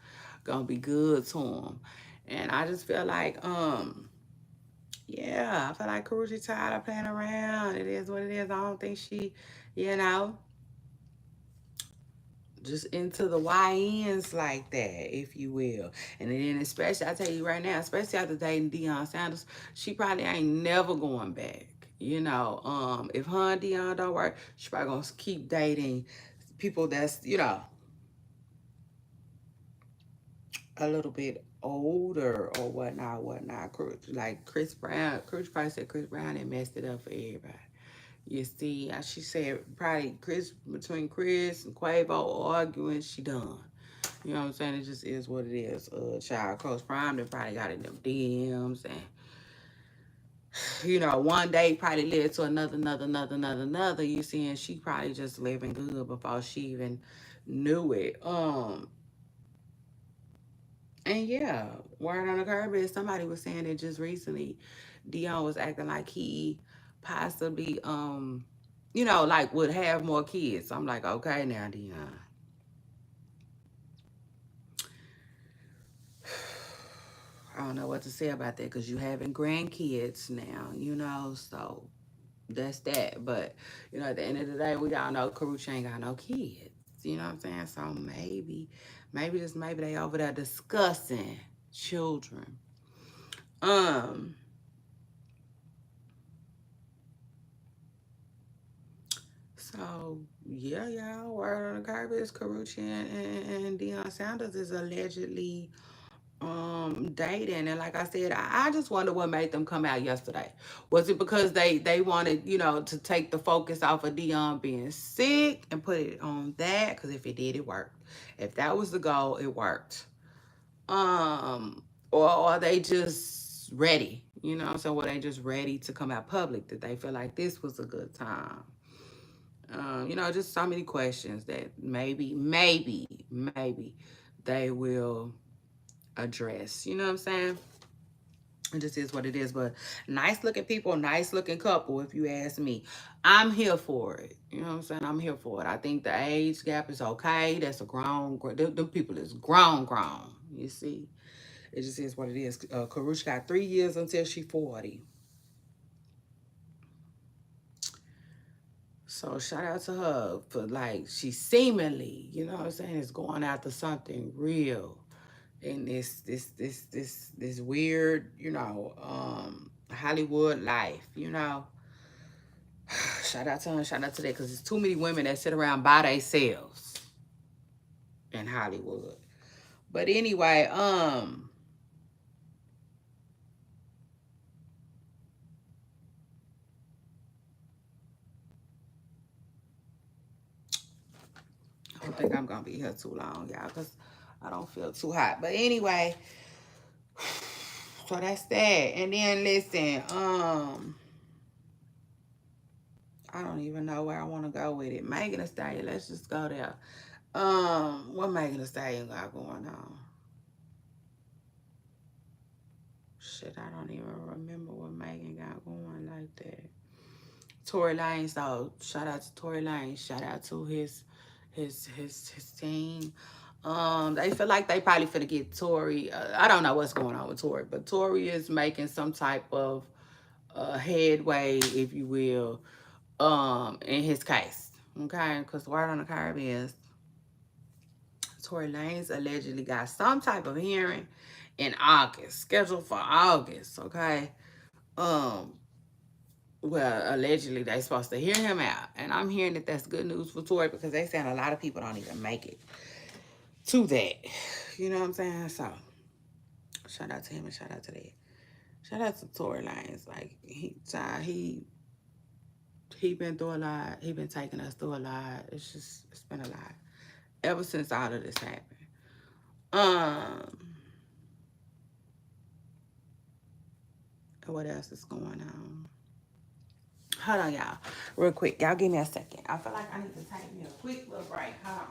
gonna be good to them. And I just feel like, yeah, I feel like Karuchi tired of playing around. It is what it is. I don't think she, you know. just into the YNs like that, if you will. And then especially, I tell you right now, especially after dating Deion Sanders, she probably ain't never going back. If her and Deion don't work, she probably gonna keep dating people that's, a little bit older or whatnot. Like Chris Brown. Chris probably said Chris Brown had messed it up for everybody. You see, she said probably between Chris and Quavo arguing, she done. You know what I'm saying? It just is what it is. Child Coach Prime, they probably got in them DMs, and one day probably led to another. You see, and she probably just living good before she even knew it. And yeah, word on the curb is somebody was saying that just recently, Deion was acting like he possibly, like would have more kids. I'm like, okay, now Deion. don't know what to say about that because you having grandkids now, you know, so that's that. But, you know, at the end of the day, we all know Karuchi ain't got no kids. You know what I'm saying? So maybe they over there discussing children. Um, so yeah, y'all, word on the carpet is Karuchi and Deion Sanders is allegedly dating. And like I said, I just wonder what made them come out yesterday. Was it because they wanted, you know, to take the focus off of Dion being sick and put it on that? Because if it did, it worked. If that was the goal, it worked. Or are they just ready, you know? So were they just ready to come out public? Did they feel like this was a good time? You know, just so many questions that maybe they will address. You know what I'm saying? It just is what it is. But nice looking people, nice looking couple, if you ask me. I'm here for it. You know what I'm saying? I'm here for it. I think the age gap is okay. That's a them people is grown. You see? It just is what it is. Karush got 3 years until she 40. So shout out to her for like she seemingly, you know what I'm saying, is going after something real in this weird, you know, Hollywood life, you know. Shout out to her, shout out to that, because there's too many women that sit around by themselves in Hollywood. But anyway, I don't think I'm gonna be here too long, y'all, because I don't feel too hot. But anyway, so that's that. And then listen, I don't even know where I want to go with it. Megan Thee Stallion, let's just go there. What Megan Thee Stallion got going on? Shit, I don't even remember what Megan got going like that. Tory Lanez, so shout out to Tory Lanez. Shout out to his team. They feel like they probably finna get Tory. I don't know what's going on with Tory, but Tory is making some type of headway, if you will, in his case. Okay, because the word on the curb is Tory Lanez allegedly got some type of hearing in August, scheduled for August. Okay, um, well, allegedly they supposed to hear him out, and I'm hearing that that's good news for Tory because they saying a lot of people don't even make it to that. You know what I'm saying? So shout out to him and shout out to that. Shout out to Tory Lanez. Like he been through a lot. He been taking us through a lot. It's been a lot ever since all of this happened. What else is going on? Hold on, y'all. Real quick. Y'all give me a second. I feel like I need to take me a quick little break. Hold on.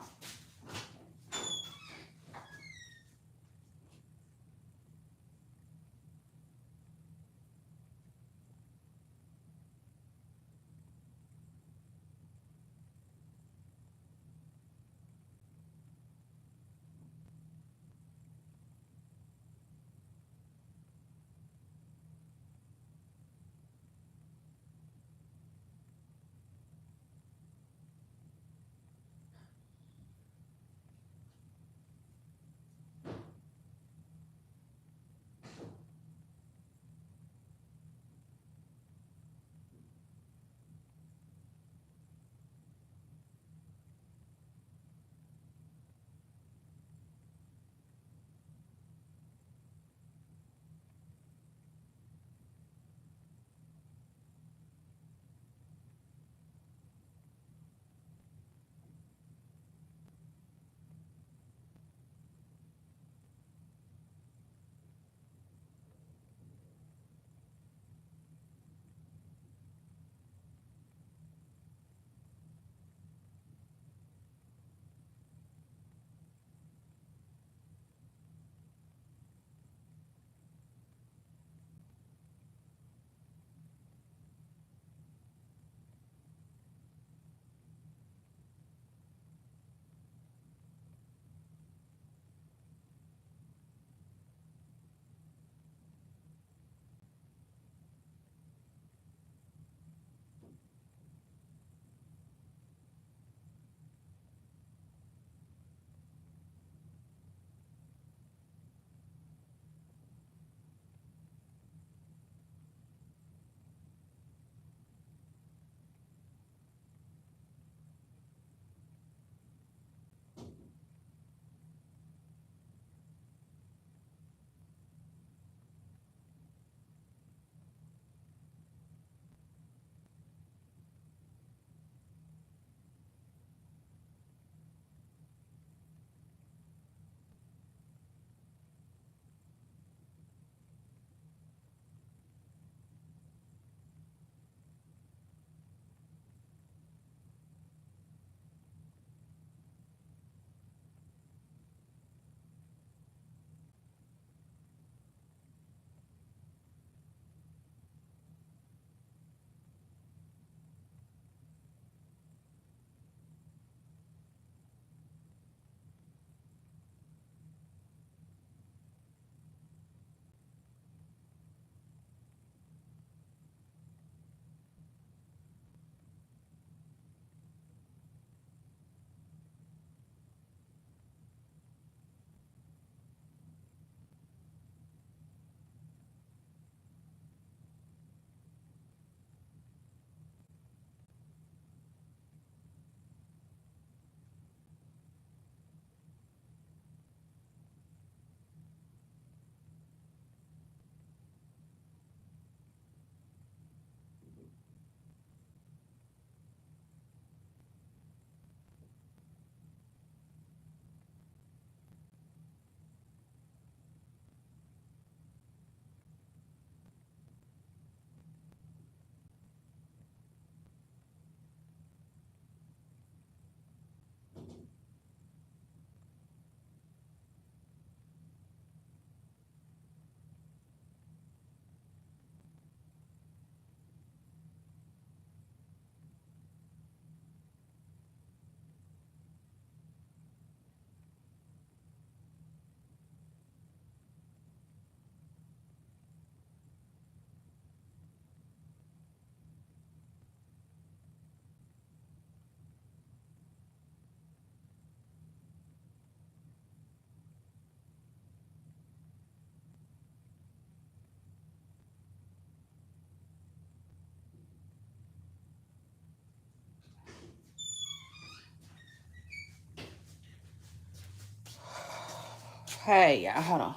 Hey, y'all, hold on.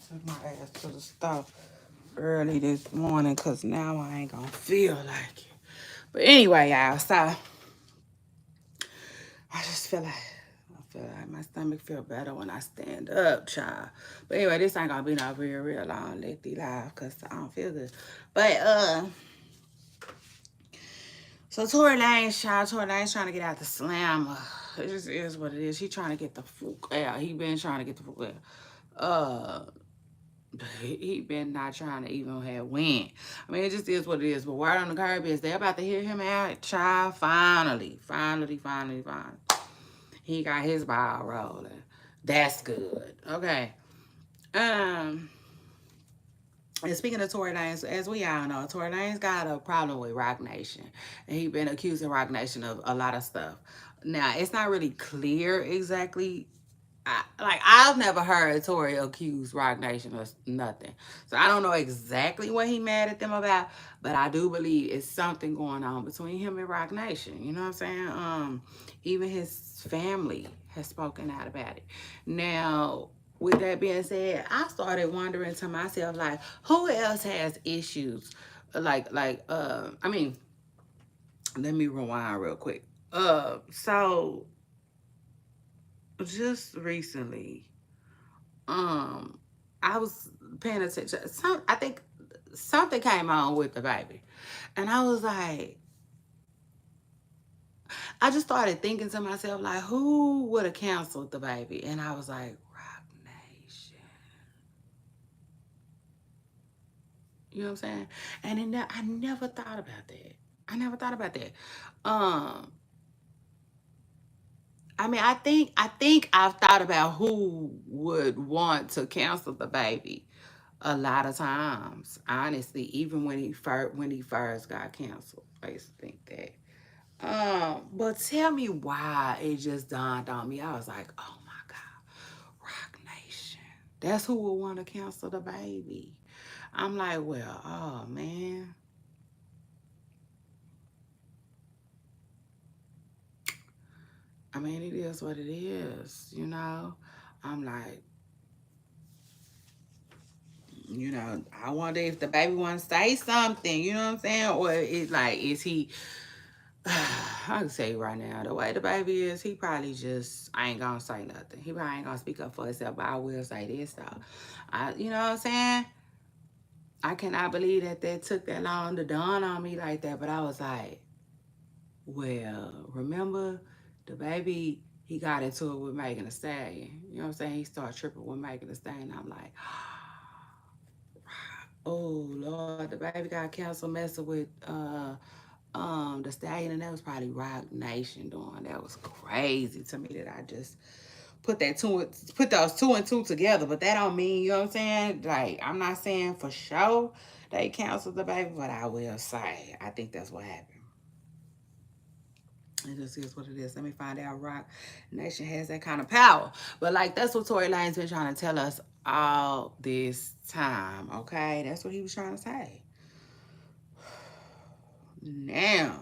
Took my ass to the store early this morning because now I ain't gonna feel like it. But anyway, y'all, so I just feel like my stomach feel better when I stand up, child. But anyway, this ain't gonna be no real long lengthy live because I don't feel good. But so Tory Lanez, child, Tory Lanez trying to get out the slammer. It just is what it is. He trying to get the fuck out. He been trying to get the fuck out. He been not trying to even have win. I mean, it just is what it is. But word on the curb is they about to hear him out, child. Finally. He got his ball rolling. That's good. Okay. Um. And speaking of Tory Lanez, as we all know, Tory Lanez got a problem with Rock Nation. And he been accusing Rock Nation of a lot of stuff. Now, it's not really clear exactly. I've never heard Tory accuse Rock Nation of nothing. So I don't know exactly what he mad at them about, but I do believe it's something going on between him and Rock Nation. You know what I'm saying? Even his family has spoken out about it. Now, with that being said, I started wondering to myself, like, who else has issues? I mean, let me rewind real quick. So just recently, um, I was paying attention. I think something came on with the baby, and I was like, I just started thinking to myself, like, who would have canceled the baby? And I was like, Rock Nation. You know what I'm saying? And I never thought about that. I never thought about that. Um, I mean, I think I've thought about who would want to cancel the baby a lot of times. Honestly, even when he first got canceled, I used to think that. But tell me why it just dawned on me. I was like, oh my God, Rock Nation. That's who would want to cancel the baby. I'm like, well, oh man. I mean, it is what it is, you know? I'm like, I wonder if the baby want to say something, you know what I'm saying? Or it's like, is he, I can say right now, the way the baby is, he probably just ain't gonna say nothing. He probably ain't gonna speak up for himself, but I will say this though. You know what I'm saying? I cannot believe that took that long to dawn on me like that, but I was like, well, remember the baby, he got into it with Megan Thee Stallion. You know what I'm saying? He started tripping with Megan Thee Stallion. I'm like, oh Lord, the baby got canceled messing with the Stallion, and that was probably Rock Nation doing. That was crazy to me that I just put those two and two together. But that don't mean, you know what I'm saying? Like, I'm not saying for sure they canceled the baby, but I will say I think that's what happened. It just is what it is. Let me find out. Rock Nation has that kind of power. But like that's what Tory Lane's been trying to tell us all this time. Okay? That's what he was trying to say. Now.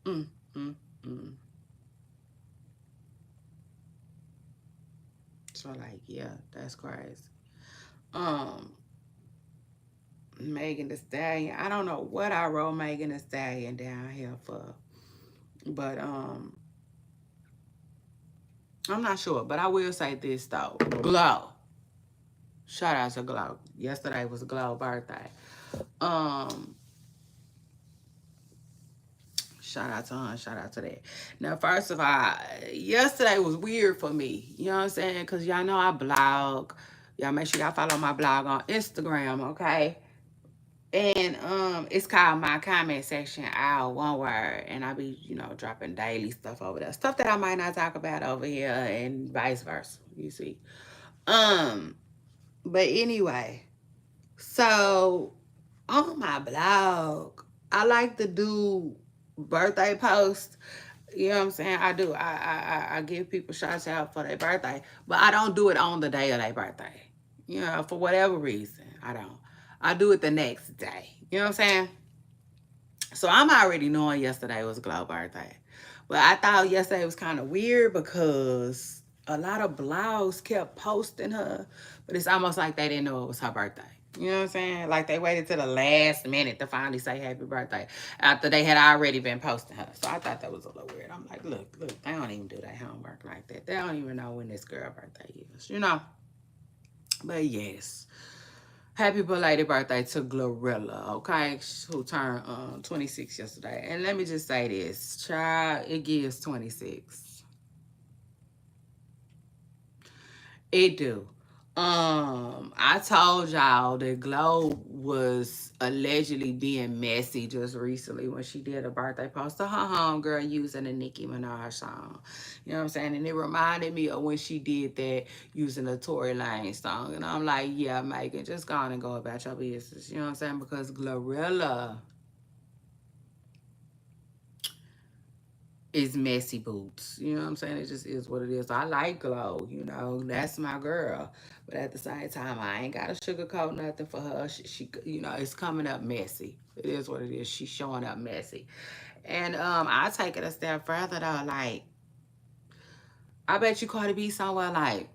Mm, mm, mm. So like, yeah, that's crazy. Um, Megan Thee Stallion. I don't know what I wrote Megan Thee Stallion down here for. But I'm not sure. But I will say this though. Glow. Shout out to Glow. Yesterday was Glow's birthday. Um, Shout out to her. Shout out to that. Now, first of all, yesterday was weird for me. You know what I'm saying? Because y'all know I blog. Y'all make sure y'all follow my blog on Instagram, okay? And it's called My Comment Section, all one word. And I be, dropping daily stuff over there. Stuff that I might not talk about over here and vice versa, you see. Um, but anyway, so on my blog, I like to do birthday posts. You know what I'm saying? I do. I give people shots out for their birthday, but I don't do it on the day of their birthday. You know, for whatever reason, I don't. I do it the next day. You know what I'm saying? So I'm already knowing yesterday was Glow's birthday. But I thought yesterday was kind of weird because a lot of blogs kept posting her, but it's almost like they didn't know it was her birthday. You know what I'm saying? Like they waited to the last minute to finally say happy birthday after they had already been posting her. So I thought that was a little weird. I'm like, look, they don't even do their homework like that. They don't even know when this girl birthday is, you know? But yes. Happy belated birthday to Glorilla, okay? Who turned 26 yesterday. And let me just say this, child, it gives 26. It do. I told y'all that Glow was allegedly being messy just recently when she did a birthday post to her homegirl using a Nicki Minaj song. You know what I'm saying? And it reminded me of when she did that using a Tory Lanez song. And I'm like, yeah, Megan, just go on and go about your business. You know what I'm saying? Because Glorilla is messy boots. You know what I'm saying? It just is what it is. I like Glow, you know, that's my girl. But at the same time, I ain't got to sugarcoat nothing for her. She, you know, it's coming up messy. It is what it is. She's showing up messy. And I take it a step further though. Like, I bet you Cardi B somewhere like,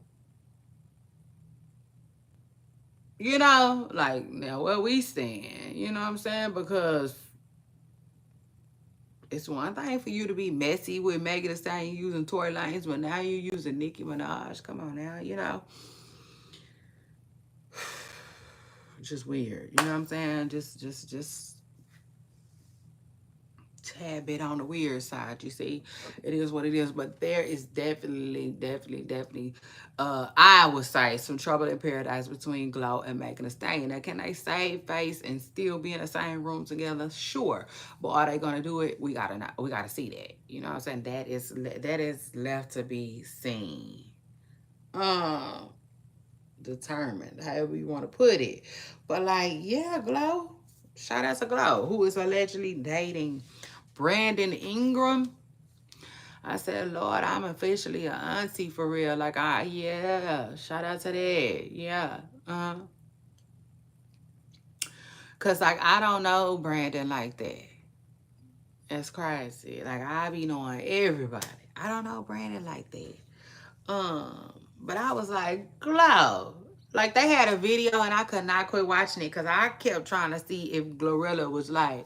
you know, like now where we stand. You know what I'm saying? Because it's one thing for you to be messy with Megan Thee Stallion using Tory Lanez, but now you're using Nicki Minaj. Come on now, you know. Just weird. You know what I'm saying? Just tad bit on the weird side, you see. It is what it is. But there is definitely I would say some trouble in paradise between Glow and Megan Thee Stallion. Now, can they save face and still be in the same room together? Sure. But are they gonna do it? We gotta see that. You know what I'm saying? That is left to be seen. Um Determined, however you want to put it. But like, yeah, Glow. Shout out to Glow, who is allegedly dating Brandon Ingram. I said, Lord, I'm officially an auntie for real. Like, yeah, shout out to that. Yeah. Cause like I don't know Brandon like that. That's crazy. Like I be knowing everybody. I don't know Brandon like that. But I was like, Glow. Like they had a video and I could not quit watching it because I kept trying to see if Glorilla was like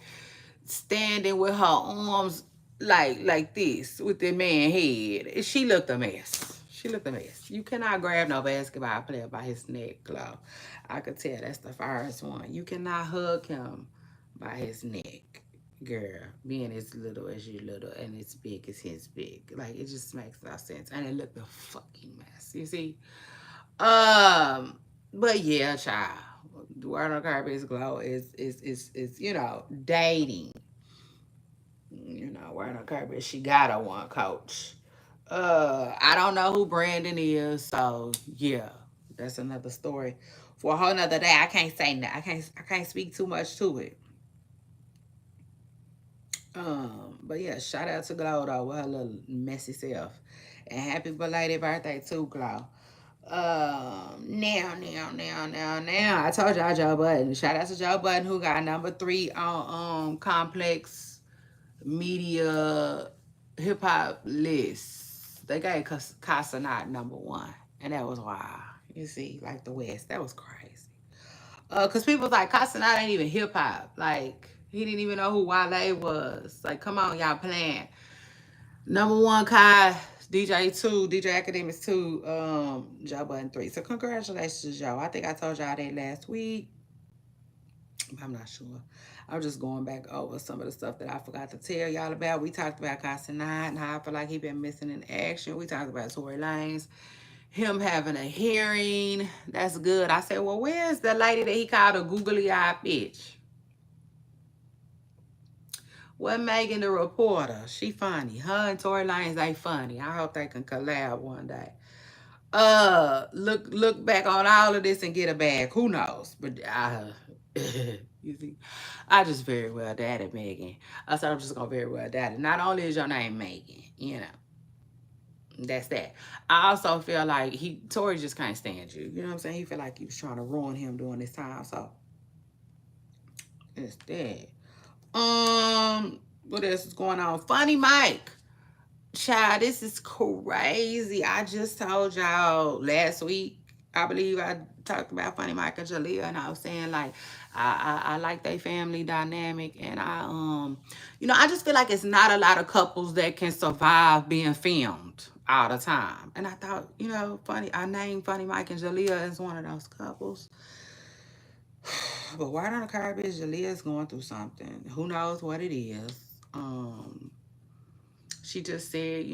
standing with her arms like this with the man head. She looked a mess. She looked a mess. You cannot grab no basketball player by his neck, Glow. I could tell that's the first one. You cannot hug him by his neck, girl. Being as little as you little and as big as his big. Like it just makes no sense. And it looked a fucking mess. You see? But yeah, child. The word on carpet Glow is you know, dating. You know, word on carpet. She got a one coach. I don't know who Brandon is, so yeah. That's another story. For a whole nother day. I can't say that. I can't speak too much to it. But yeah, shout out to Glow though with her little messy self. And happy belated birthday to Glow. Now. I told y'all Joe Budden. Shout out to Joe Budden who got #3 on Complex Media hip hop list. They gave Casanat #1. And that was wild. You see, like the West. That was crazy. Cause people was like, Casanat ain't even hip hop. Like, he didn't even know who Wale was. Like, come on, y'all playing. #1 Kai, DJ 2, DJ Academics 2, Joe Budden 3. So congratulations, Joe. I think I told y'all that last week. I'm not sure. I'm just going back over some of the stuff that I forgot to tell y'all about. We talked about Casanat and how I feel like he been missing in action. We talked about Tory Lanez, him having a hearing. That's good. I said, well, where's the lady that he called a googly-eyed bitch? What Megan the reporter? She funny. Her and Tory Lanez, they funny. I hope they can collab one day. Look back on all of this and get a bag. Who knows? But You see, I just very well dated Megan. I said I'm just gonna very well dad it. Not only is your name Megan, you know, that's that. I also feel like Tori just can't stand you. You know what I'm saying? He feel like you was trying to ruin him during this time. So it's that. What else is going on? Funny Mike. Child, this is crazy. I just told y'all last week, I believe I talked about Funny Mike and Jalea, and I was saying like I like their family dynamic, and I just feel like it's not a lot of couples that can survive being filmed all the time. And I thought, I named Funny Mike and Jalea as one of those couples. But word on the curb is Jalea is going through something. Who knows what it is? She just said,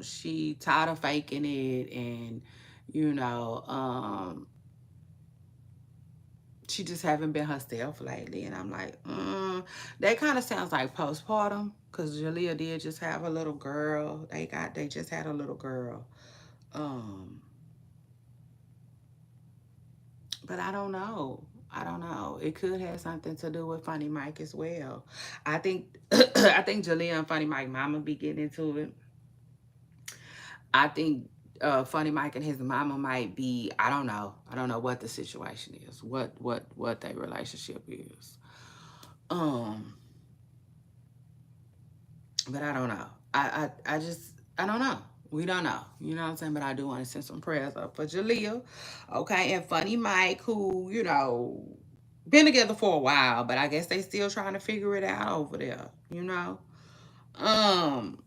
she tired of faking it, and you know, she just haven't been herself lately. And I'm like, that kind of sounds like postpartum, because Jalea did just have a little girl. They just had a little girl. But I don't know. I don't know. It could have something to do with Funny Mike as well. I think I think Jalea and Funny Mike mama be getting into it. I think Funny Mike and his mama might be. I don't know. I don't know what the situation is. What their relationship is. Um, but I don't know. I just I don't know. We don't know. You know what I'm saying? But I do want to send some prayers up for Jalea. Okay, and Funny Mike, who, been together for a while, but I guess they still trying to figure it out over there. Um,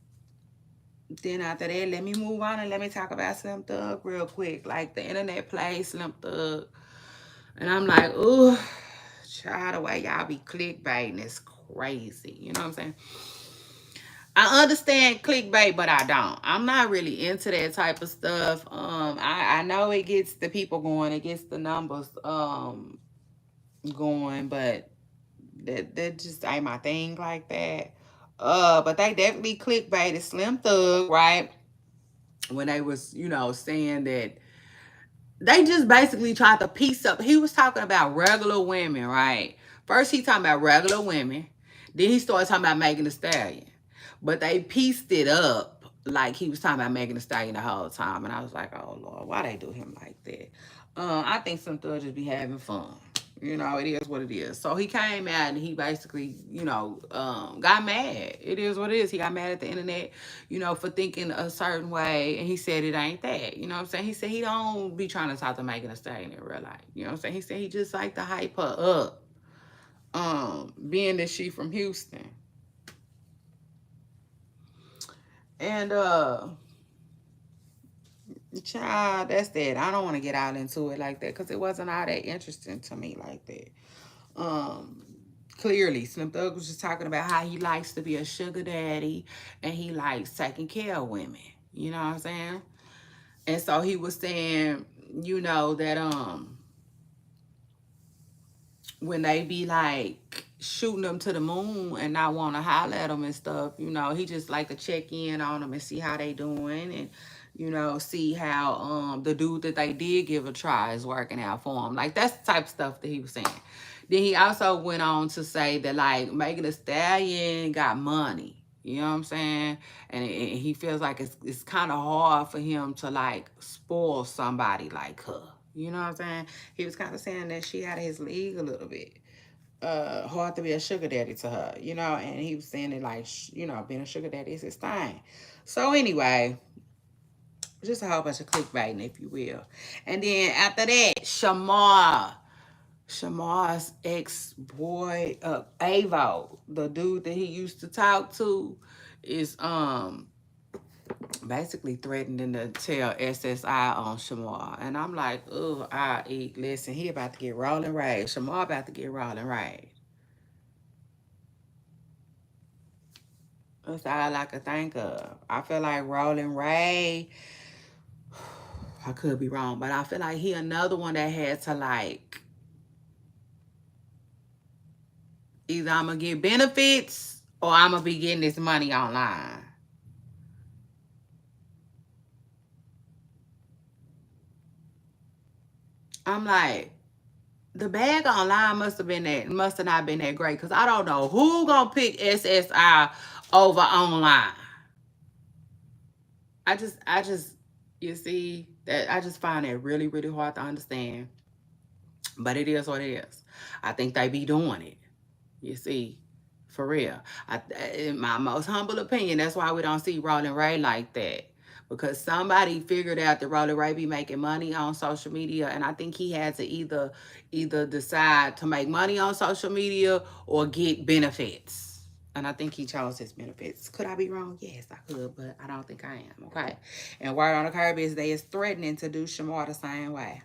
then after that, let me move on and let me talk about Slim Thug real quick. Like the internet plays Slim Thug. And I'm like, ooh, child, the way y'all be clickbaiting is crazy. You know what I'm saying? I understand clickbait, but I don't. I'm not really into that type of stuff. I know it gets the people going, it gets the numbers going, but that just ain't my thing like that. But they definitely clickbaited Slim Thug, right? When they was, saying that they just basically tried to piece up. He was talking about regular women, right? First, he talking about regular women. Then he started talking about Megan Thee Stallion. But they pieced it up like he was talking about Megan Thee Stallion the whole time. And I was like, oh, Lord, why they do him like that? I think some thugs just be having fun. It is what it is. So he came out and he basically, got mad. It is what it is. He got mad at the internet, for thinking a certain way. And he said it ain't that. You know what I'm saying? He said he don't be trying to talk to Megan Thee Stallion in real life. You know what I'm saying? He said he just like to hype her up. Being that she from Houston. And child, that's that. I don't want to get out into it like that because it wasn't all that interesting to me like that. Um, Clearly, Slim Thug was just talking about how he likes to be a sugar daddy and he likes taking care of women. You know what I'm saying? And so he was saying, that when they be like shooting them to the moon and not want to holler at them and stuff, he just like to check in on them and see how they doing, and see how the dude that they did give a try is working out for him. Like that's the type of stuff that he was saying. Then he also went on to say that like Megan Thee Stallion got money. You know what I'm saying? And he feels like it's kind of hard for him to like spoil somebody like her. You know what I'm saying? He was kind of saying that she out of his league a little bit. Hard to be a sugar daddy to her, and he was saying that like, being a sugar daddy is his thing. So anyway, just a whole bunch of clickbaiting, if you will. And then after that, Shamar's ex-boy, Avo, the dude that he used to talk to, is basically threatening to tell SSI on Shamar. And I'm like, oh, listen, he about to get rolling right. Shamar about to get rolling right. That's all I could think of. I feel like Rolling Ray, I could be wrong, but I feel like he another one that had to like, either I'm going to get benefits or I'm going to be getting this money online. I'm like, the bag online must have not been that great, because I don't know who gonna pick SSI over online. I just you see that I just find it really, really hard to understand. But it is what it is. I think they be doing it. You see, for real. In my most humble opinion, that's why we don't see Rolling Ray like that. Because somebody figured out that Rolling Ray be making money on social media, and I think he had to either decide to make money on social media or get benefits. And I think he chose his benefits. Could I be wrong? Yes, I could, but I don't think I am. Okay. And word on the curb is they is threatening to do Shamar the same way.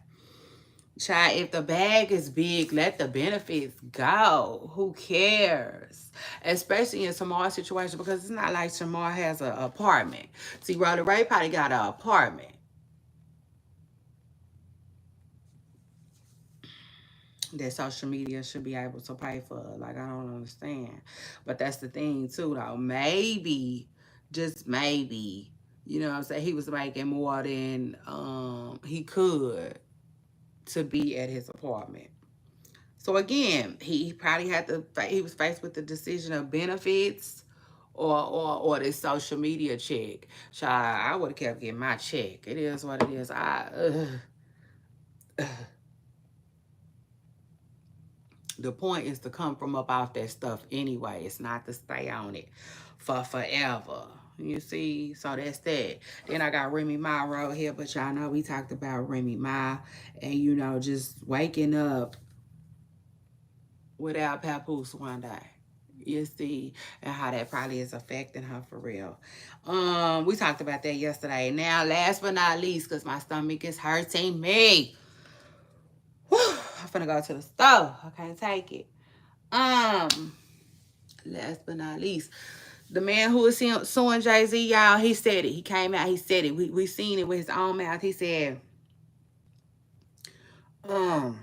Child, if the bag is big, let the benefits go. Who cares? Especially in Shamar situation, because it's not like Shamar has an apartment. See, Rolly Ray probably got an apartment that social media should be able to pay for. Like, I don't understand. But that's the thing too, though. Maybe, just maybe, you know what I'm saying, he was making more than he could to be at his apartment. So again, he probably he was faced with the decision of benefits or this social media check. Child, I would have kept getting my check. It is what it is. The point is to come from up off that stuff anyway. It's not to stay on it for forever. You see? So that's that. Then I got Remy Ma right here, but y'all know we talked about Remy Ma and, you know, just waking up without Papoose one day. You see, and how that probably is affecting her for real. We talked about that yesterday. Now, last but not least, because my stomach is hurting me. Whew, I'm finna go to the store. I can't take it. Last but not least, the man who was suing Jay-Z, y'all, he said it. He came out, he said it. We seen it with his own mouth. He said, um,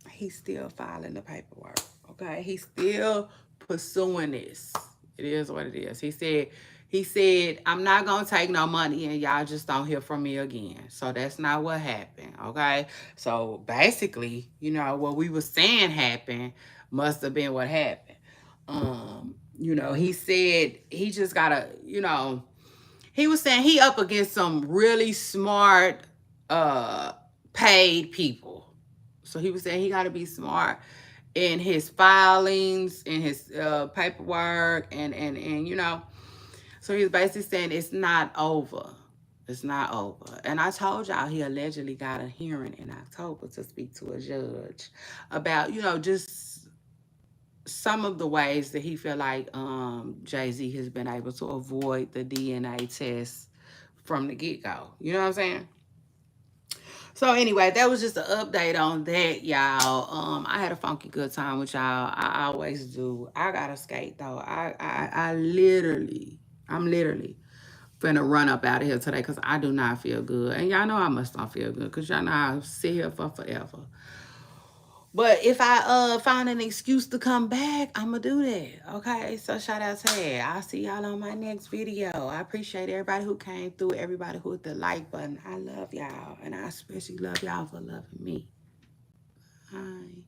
he's still filing the paperwork. Okay, he's still pursuing this. It is what it is. He said, I'm not gonna take no money and y'all just don't hear from me again. So that's not what happened. Okay. So basically, you know, what we were saying happened must have been what happened. You know, he said he just gotta, you know, he was saying he up against some really smart paid people. So he was saying he gotta be smart in his filings, in his paperwork, and you know. So he's basically saying it's not over. It's not over. And I told y'all he allegedly got a hearing in October to speak to a judge about, you know, just some of the ways that he feel like Jay-Z has been able to avoid the DNA test from the get-go. You know what I'm saying? So anyway, that was just an update on that, y'all. I had a funky good time with y'all. I always do. I gotta skate though. I'm literally finna run up out of here today because I do not feel good. And y'all know I must not feel good because y'all know I sit here for forever. But if I find an excuse to come back, I'ma do that. Okay. So shout out to that. I'll see y'all on my next video. I appreciate everybody who came through, everybody who hit the like button. I love y'all. And I especially love y'all for loving me. Bye.